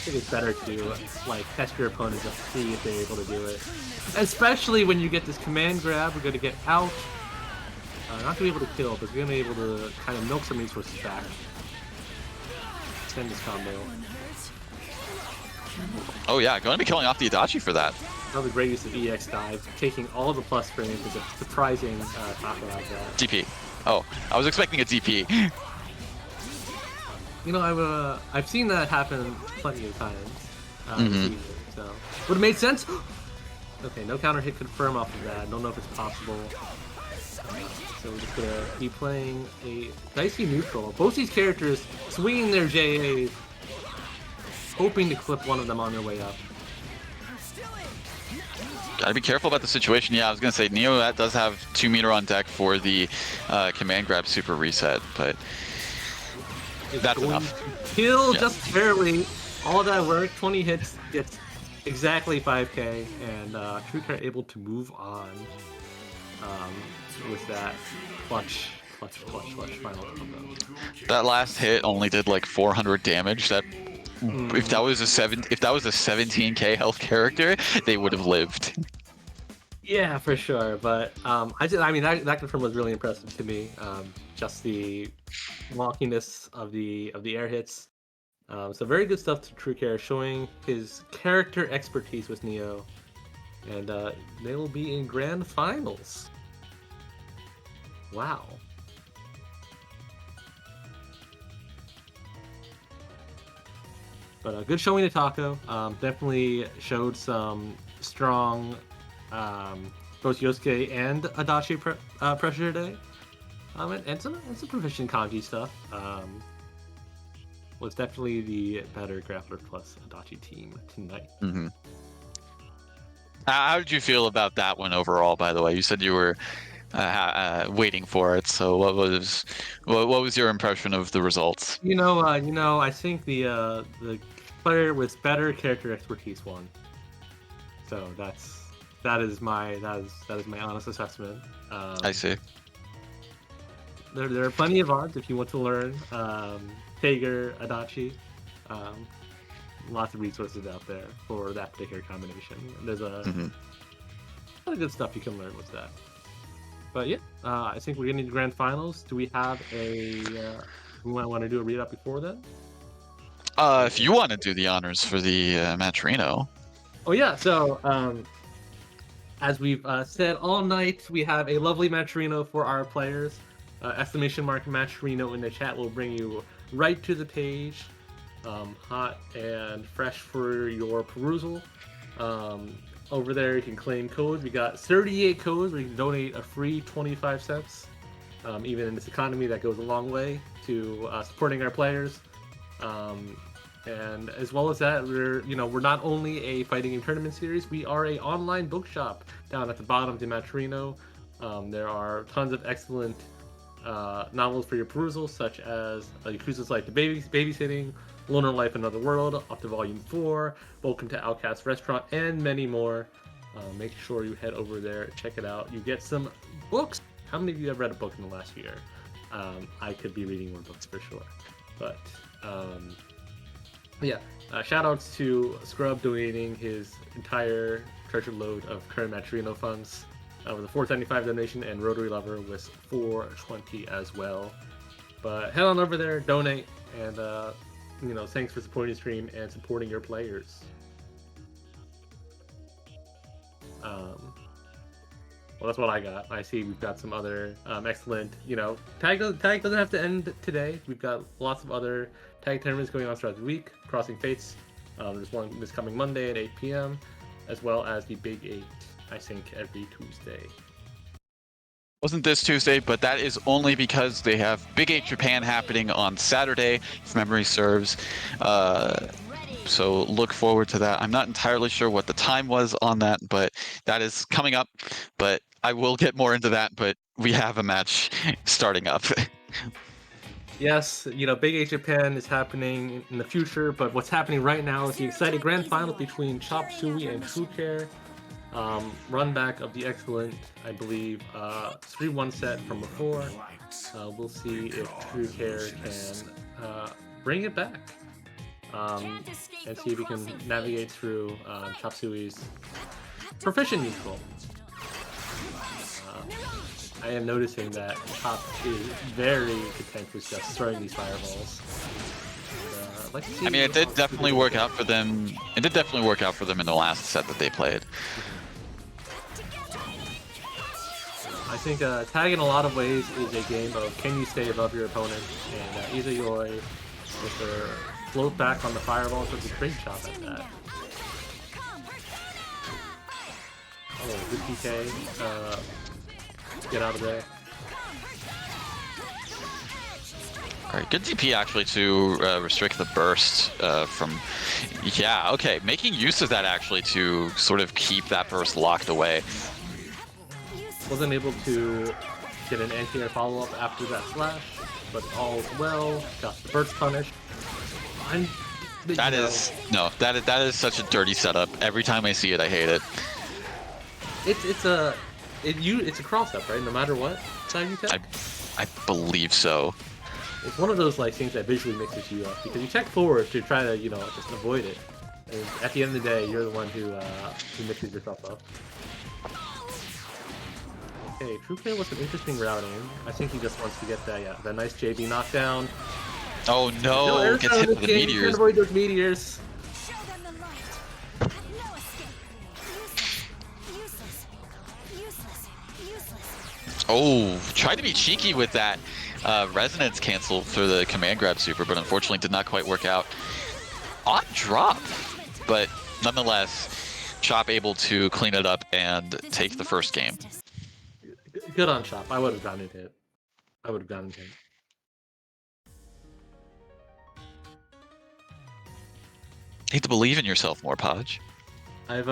I think it's better to like test your opponent just to see if they're able to do it. Especially when you get this command grab, we're going to get out. Not going to be able to kill, but we're going to be able to kind of milk some resources back. Extend this combo. Oh yeah, going to be killing off the Adachi for that. Another great use of EX dive, taking all the plus frames with a surprising taco out of that. DP. Oh, I was expecting a DP. You know, I've seen that happen plenty of times. So would have made sense. Okay, no counter hit confirm off of that. Don't know if it's possible. So we're just gonna be playing a dicey neutral. Both these characters swinging their JAs, hoping to clip one of them on their way up. Gotta be careful about the situation. Yeah, I was gonna say Neo that does have 2 meter on deck for the command grab super reset, but that's enough. Kill just barely. All that work, 20 hits, gets exactly 5k, and TrueCare able to move on with that clutch final combo. That last hit only did like 400 damage. That if that was a 17k health character, they would have lived. Yeah, for sure. But I mean that confirm was really impressive to me. Just the wonkiness of the air hits. So very good stuff to TrueCare, showing his character expertise with Neo, and they will be in grand finals. Wow. But a good showing to Taco. Definitely showed some strong both Yosuke and Adachi pressure today. And some proficient kanji stuff. Was definitely the better Grappler plus Adachi team tonight. Mm-hmm. How did you feel about that one overall? By the way, you said you were waiting for it. So what was your impression of the results? I think the player with better character expertise won. So that is my honest assessment. I see. There are plenty of odds if you want to learn. Tager, Adachi, lots of resources out there for that particular combination. There's a lot of good stuff you can learn with that. But yeah, I think we're getting to grand finals. Do we have we want to do a readout before then? If you want to do the honors for the Matrino. Oh yeah, so as we've said all night, we have a lovely Matrino for our players. Exclamation mark Matrino in the chat will bring you right to the page, hot and fresh for your perusal. Over there you can claim codes. We got 38 codes where you can donate a free 25 cents. Even in this economy, that goes a long way to supporting our players. And as well as that, we're not only a fighting game tournament series, we are a online bookshop down at the bottom of the Matrino. There are tons of excellent novels for your perusal, such as Yakuza's Life to Babysitting, Lunar Life Another World, up to Volume 4, Welcome to Outcast Restaurant, and many more. Make sure you head over there, check it out. You get some books. How many of you have read a book in the last year? I could be reading more books for sure. But yeah, shout outs to Scrub donating his entire treasure load of current Matrino funds with a $4.75 donation, and Rotary Lover with $4.20 as well. But head on over there, donate, and thanks for supporting the stream and supporting your players. Well, that's what I got. I see we've got some other excellent, tag doesn't have to end today. We've got lots of other tag tournaments going on throughout the week. Crossing Fates, there's one this coming Monday at 8 p.m., as well as the Big 8, I think, every Tuesday. Wasn't this Tuesday, but that is only because they have Big 8 Japan happening on Saturday, if memory serves. So look forward to that. I'm not entirely sure what the time was on that, but that is coming up. But I will get more into that, but we have a match starting up. Yes, Big 8 Japan is happening in the future, but what's happening right now is the exciting grand final between Chop Suey and TrueCare. Run back of the excellent, I believe, 3-1 set from before. We'll see if TrueCare can bring it back. And see if we can navigate through Chop Suey's proficient neutral. I am noticing that Chop is very content with just throwing these fireballs. And, I mean, it did definitely work out for them. It did definitely work out for them in the last set that they played. I think tag in a lot of ways is a game of can you stay above your opponent, and Izayoi with her float back on the fireballs does a great job at that. Oh, good PK. Get out of there. Alright, good DP actually to restrict the burst from... Yeah, okay, making use of that actually to sort of keep that burst locked away. Wasn't able to get an anti-air follow-up after that slash, but all's well. Got the burst punished. That is such a dirty setup. Every time I see it, I hate it. It's a cross-up, right? No matter what side you tech? I believe so. It's one of those like things that visually mixes you up because you tech forward to try to, you know, just avoid it. And at the end of the day, you're the one who mixes yourself up. Okay, TrueK with some interesting routing. I think he just wants to get that nice JB knockdown. Oh no! Gets hit with the meteors. Can't avoid those meteors. Show them the light. No escape. Useless. Oh, tried to be cheeky with that resonance cancel for the command grab super, but unfortunately did not quite work out. Odd drop, but nonetheless, Chop able to clean it up and take the first game. Good on Chop. I would have gotten hit. Need to believe in yourself more, Podge. I've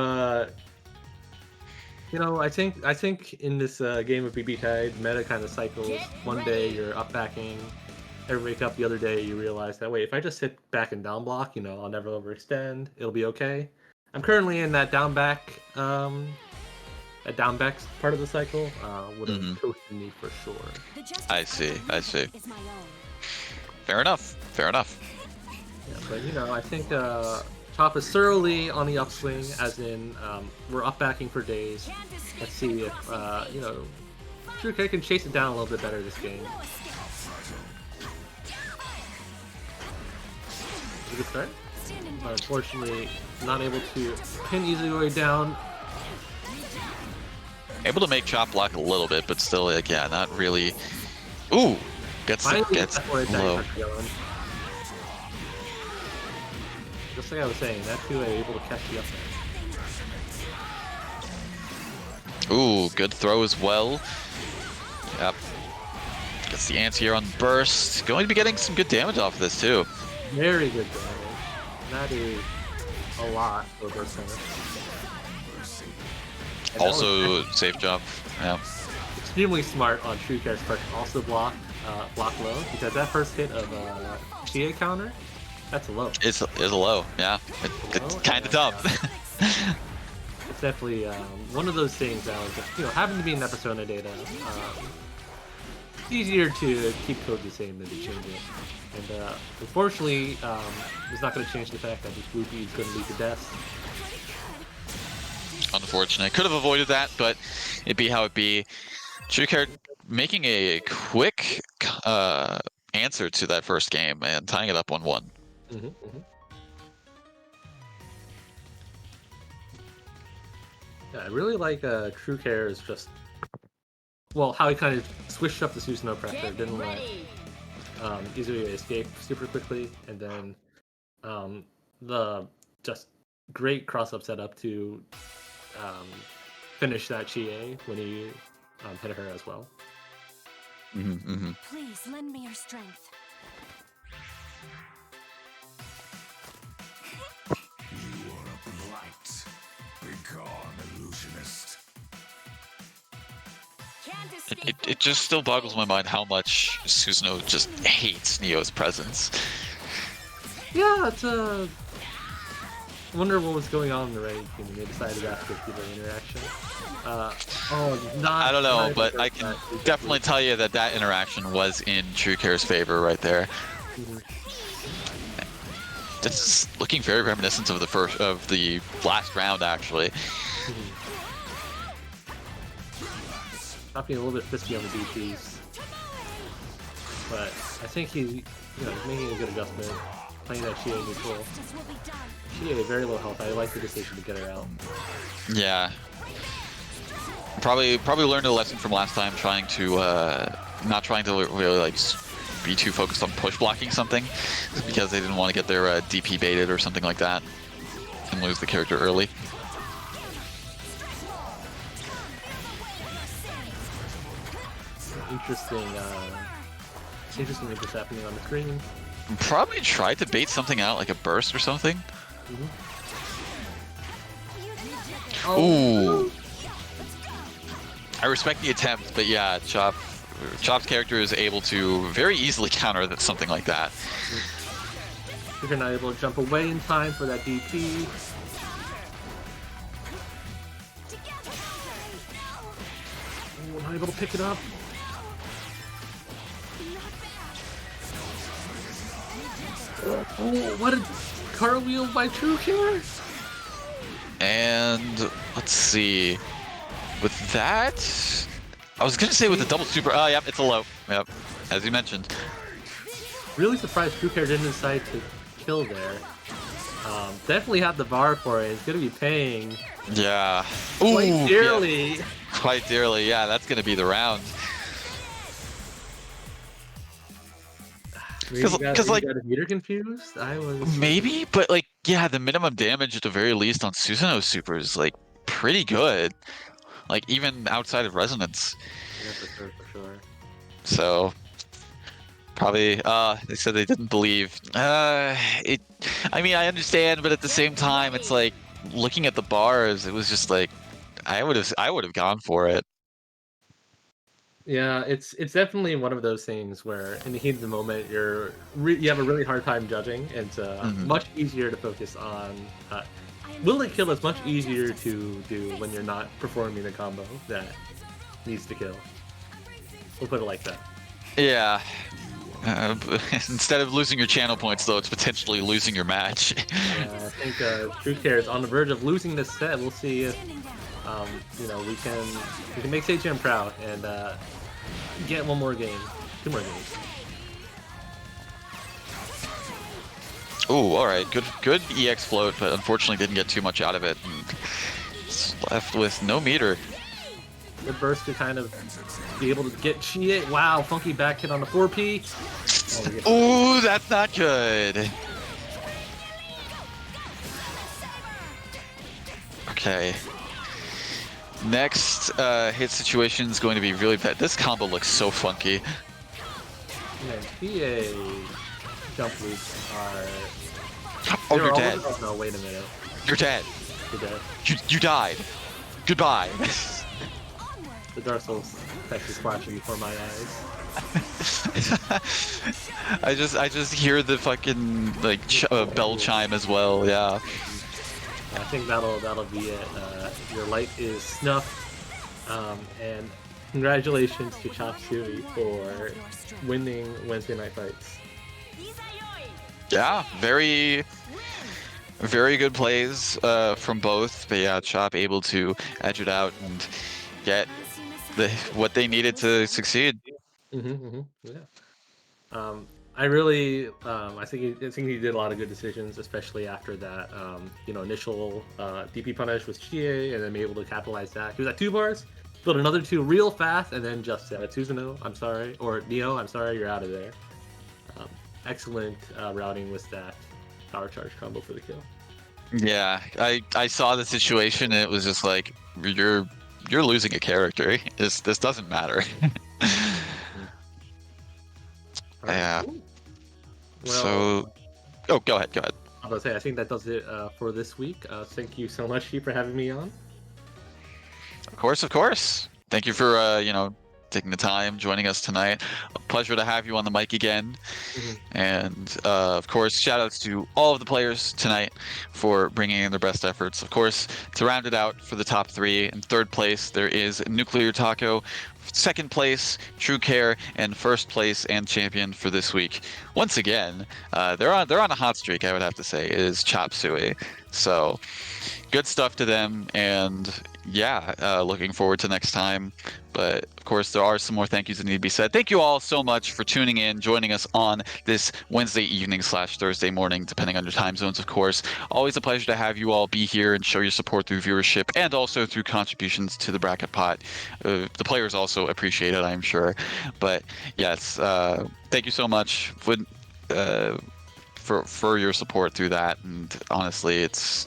you know, I think in this game of BBTAG, meta kind of cycles. One day you're up backing, every wake up. The other day you realize that wait, if I just hit back and down block, you know, I'll never overextend. It'll be okay. I'm currently in that down back part of the cycle. Would have toasted me for sure. I see. Fair enough. Yeah, but you know, I think Chop is thoroughly on the upswing, as in we're up backing for days. Let's see if you know, TrueK can chase it down a little bit better this game. Good start. But unfortunately, not able to pin easily down. Able to make Chop block a little bit, but still, like, yeah, not really. Ooh, gets low. Just like I was saying, that 2A able to catch you up there. Ooh, good throw as well. Yep. Gets the anti-air on burst. Going to be getting some good damage off of this too. Very good damage. That is a lot for a burst center. Also, safe jump. Yeah. Extremely smart on TrueK's part to also block low, because that first hit of CA counter, that's a low. It's a low, yeah. It's kind of dumb. It's definitely one of those things that was just, you know, having to be in that persona data. It's easier to keep code the same than to change it. And unfortunately, it's not going to change the fact that this blue bead is going to lead to death. Unfortunate. Could have avoided that, but it'd be how it be. TrueK making a quick answer to that first game and tying it up 1-1. Yeah, I really like TrueK is just, well, how he kind of switched up the Susanoo pressure, didn't let Izui escape super quickly, and then the just great cross-up setup to finish that Chie when he hit her as well. Please lend me your strength. You are a blight. Begone, illusionist. It just still boggles my mind how much Susanoo just hates Neo's presence. Yeah, it's I wonder what was going on in the raid team when they decided after the interaction. I don't know, but I can definitely tell you that that interaction was in TrueK's favor right there. That's looking very reminiscent of the last round, actually. Not being a little bit frisky on the DPs, but I think he's making a good adjustment, playing that Chie neutral. Chie very low health. I like the decision to get her out. Yeah. Probably learned a lesson from last time, trying to not trying to really like be too focused on push blocking something, because they didn't want to get their DP baited or something like that and lose the character early. Interesting interest happening on the screen. Probably tried to bait something out, like a burst or something. Ooh. I respect the attempt, but yeah, Chop's character is able to very easily counter something like that. If you're not able to jump away in time for that DP. Oh, not able to pick it up. Oh, what a cartwheel by True Killer! And let's see. With that, I was gonna say with the double super. Oh, yep, it's a low. Yep, as you mentioned. Really surprised True Killer didn't decide to kill there. Definitely have the bar for it. It's gonna be paying Yeah. quite Ooh, dearly. yeah. Quite dearly. Yeah, that's gonna be the round. Because like got a meter confused. I was maybe, but like yeah, the minimum damage at the very least on Susanoo super is like pretty good. Like even outside of resonance. yeah, for sure. So probably they said they didn't believe. I mean I understand, but at the same time it's like looking at the bars, it was just like I would have gone for it. Yeah, it's definitely one of those things where in the heat of the moment you have a really hard time judging, and it's much easier to focus on. Will it kill is much easier to do when you're not performing the combo that needs to kill. We'll put it like that. Yeah. Instead of losing your channel points, though, it's potentially losing your match. I think True Care is on the verge of losing this set. We'll see if we can make Seijun proud and get one more game, 2 more games. Ooh, all right, good EX float, but unfortunately didn't get too much out of it. And it's left with no meter. Good burst to kind of be able to get Chie. Wow, funky back hit on the 4P. Ooh, that's not good. Okay. Next hit situation is going to be really bad. This combo looks so funky. Man, PA jump loops are... Oh, you're dead. Oh, no, wait a minute. You're dead. You're dead. You died. Goodbye. The Dark Souls effect is flashing before my eyes. I just hear the fucking like bell chime as well. Yeah. I think that'll be it. Your light is snuffed, and congratulations to Chop Suey for winning Wednesday Night Fights. Yeah, very good plays from both. But yeah, Chop able to edge it out and get what they needed to succeed. Yeah. I really, I think he did a lot of good decisions, especially after that, initial DP punish with Chie, and then be able to capitalize that. He was at 2 bars, built another 2 real fast, and then just said, Susanoo, I'm sorry, or Neo, I'm sorry, you're out of there. Excellent routing with that power charge combo for the kill. Yeah, I saw the situation, and it was just like you're losing a character. This doesn't matter. Yeah. Well, So, go ahead. I was about to say, I think that does it for this week. Thank you so much, Chi, for having me on. Of course. Thank you for taking the time, joining us tonight. A pleasure to have you on the mic again. And of course, shout outs to all of the players tonight for bringing in their best efforts. Of course, to round it out for the top 3, in 3rd place, there is Nuclear Taco. 2nd place, True Care, and 1st place and champion for this week. Once again, they're on a hot streak, I would have to say, is Chop Suey. So good stuff to them, and yeah, looking forward to next time. But of course, there are some more thank yous that need to be said. Thank you all so much for tuning in, joining us on this Wednesday evening / Thursday morning, depending on your time zones, of course. Always a pleasure to have you all be here and show your support through viewership and also through contributions to the bracket pot. The players also appreciate it, I'm sure. But yes, thank you so much for your support through that. And honestly, it's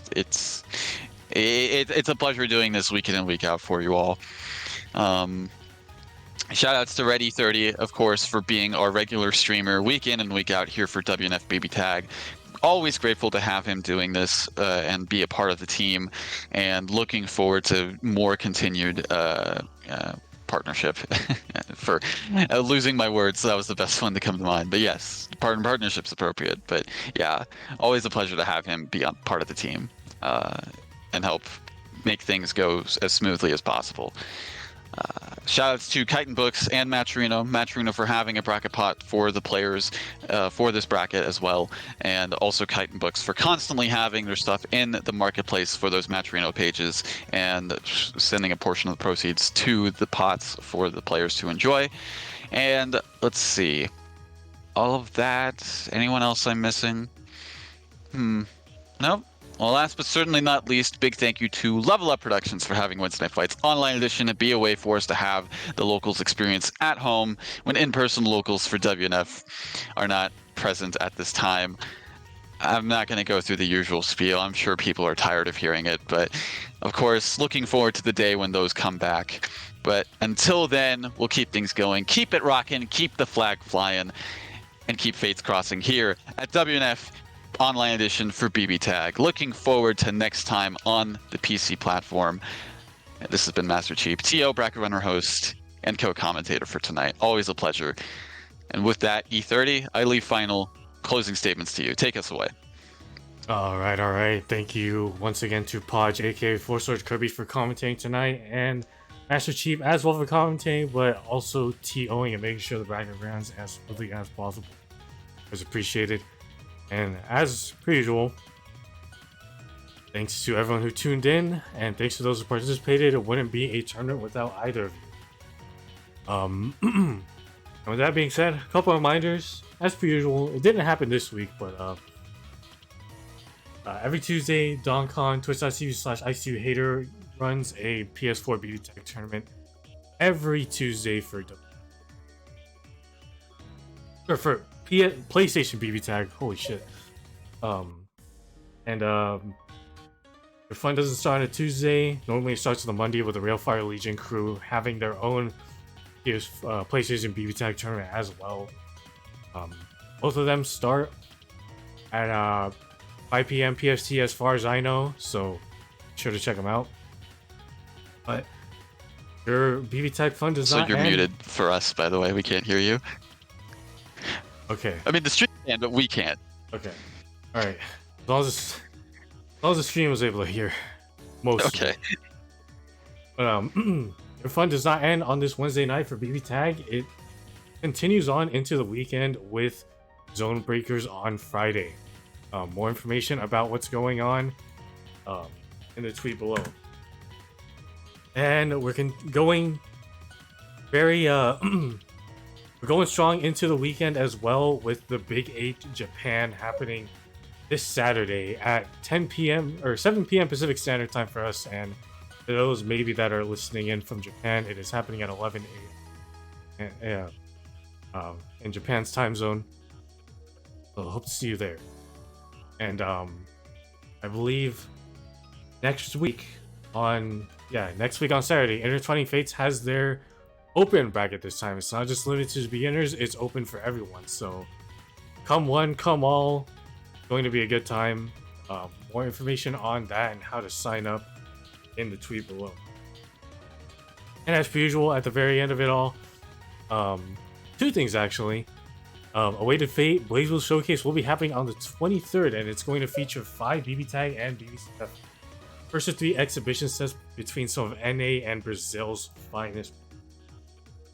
a pleasure doing this week in and week out for you all. Shout outs to Ready30, of course, for being our regular streamer week in and week out here for WNF BBTAG. Always grateful to have him doing this and be a part of the team, and looking forward to more continued partnership. For losing my words, that was the best one to come to mind. But yes, partnership's appropriate. But yeah, always a pleasure to have him be part of the team and help make things go as smoothly as possible. Shoutouts to Chitin Books and Matcherino for having a bracket pot for the players for this bracket as well, and also Chitin Books for constantly having their stuff in the marketplace for those Matcherino pages and sending a portion of the proceeds to the pots for the players to enjoy. And let's see, all of that. Anyone else I'm missing? Nope. Well, last but certainly not least, big thank you to Level Up Productions for having Wednesday Night Fights Online Edition be a way for us to have the locals experience at home when in-person locals for WNF are not present at this time. I'm not going to go through the usual spiel. I'm sure people are tired of hearing it, but of course, looking forward to the day when those come back. But until then, we'll keep things going, keep it rocking, keep the flag flying, and keep fates crossing here at WNF Online Edition for BBTAG. Looking forward to next time on the PC platform. This has been Master Chief, TO Bracket Runner host, and co-commentator for tonight. Always a pleasure. And with that, E30, I leave final closing statements to you. Take us away. All right. Thank you once again to Podge, aka Four Swords Kirby, for commentating tonight, and Master Chief as well for commentating, but also TOing and making sure the bracket runs as smoothly as possible. It's appreciated. And as per usual, thanks to everyone who tuned in, and thanks to those who participated. It wouldn't be a tournament without either of you. And with that being said, a couple of reminders. As per usual, it didn't happen this week, but every Tuesday, DonCon, twitch.tv/ICUHater runs a PS4 BBTAG tournament every Tuesday for PlayStation BBTAG. Holy shit. The fun doesn't start on a Tuesday. Normally it starts on the Monday with the Railfire Legion crew having their own PlayStation BBTAG tournament as well. Both of them start at 5 p.m. PST as far as I know, so be sure to check them out. But your BBTAG fun does not So you're end. muted for us, by the way. We can't hear you. Okay. I mean, the stream can, but we can't. Okay. Alright. As long as the stream was able to hear most. Okay. But your fun does not end on this Wednesday night for BBTAG. It continues on into the weekend with Zone Breakers on Friday. More information about what's going on in the tweet below. And we're going very we're going strong into the weekend as well with the Big 8 Japan happening this Saturday at 10 p.m. or 7 p.m. Pacific Standard Time for us, and for those maybe that are listening in from Japan, it is happening at 11 a.m. In Japan's time zone. So hope to see you there. And I believe next week on Saturday, Intertwining Fates has their open bracket this time. It's not just limited to beginners, it's open for everyone. So come one, come all. Going to be a good time. More information on that and how to sign up in the tweet below. And as per usual, at the very end of it all, two things actually. Awaited Fate Blazewell Showcase will be happening on the 23rd, and it's going to feature 5 BBTAG and BBCF. First of 3 exhibition sets between some of NA and Brazil's finest.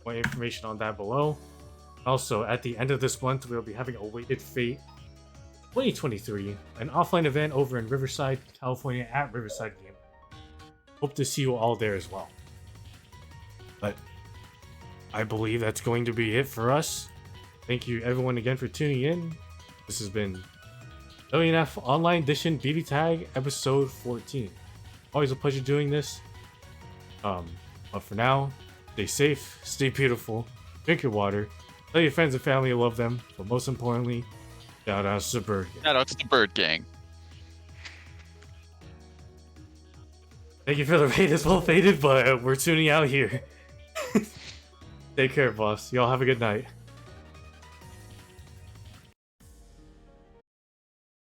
More information on that below. Also, at the end of this month, we'll be having Awaited Fate 2023, an offline event over in Riverside, California at Riverside Game. Hope to see you all there as well. But I believe that's going to be it for us. Thank you everyone again for tuning in. This has been WNF Online Edition BBTAG episode 14. Always a pleasure doing this. But for now, stay safe, stay beautiful, drink your water, tell your friends and family you love them, but most importantly, shout out to the bird gang. Shout out to the Bird Gang. Thank you for the raid as well, Faded, but we're tuning out here. Take care, boss. Y'all have a good night.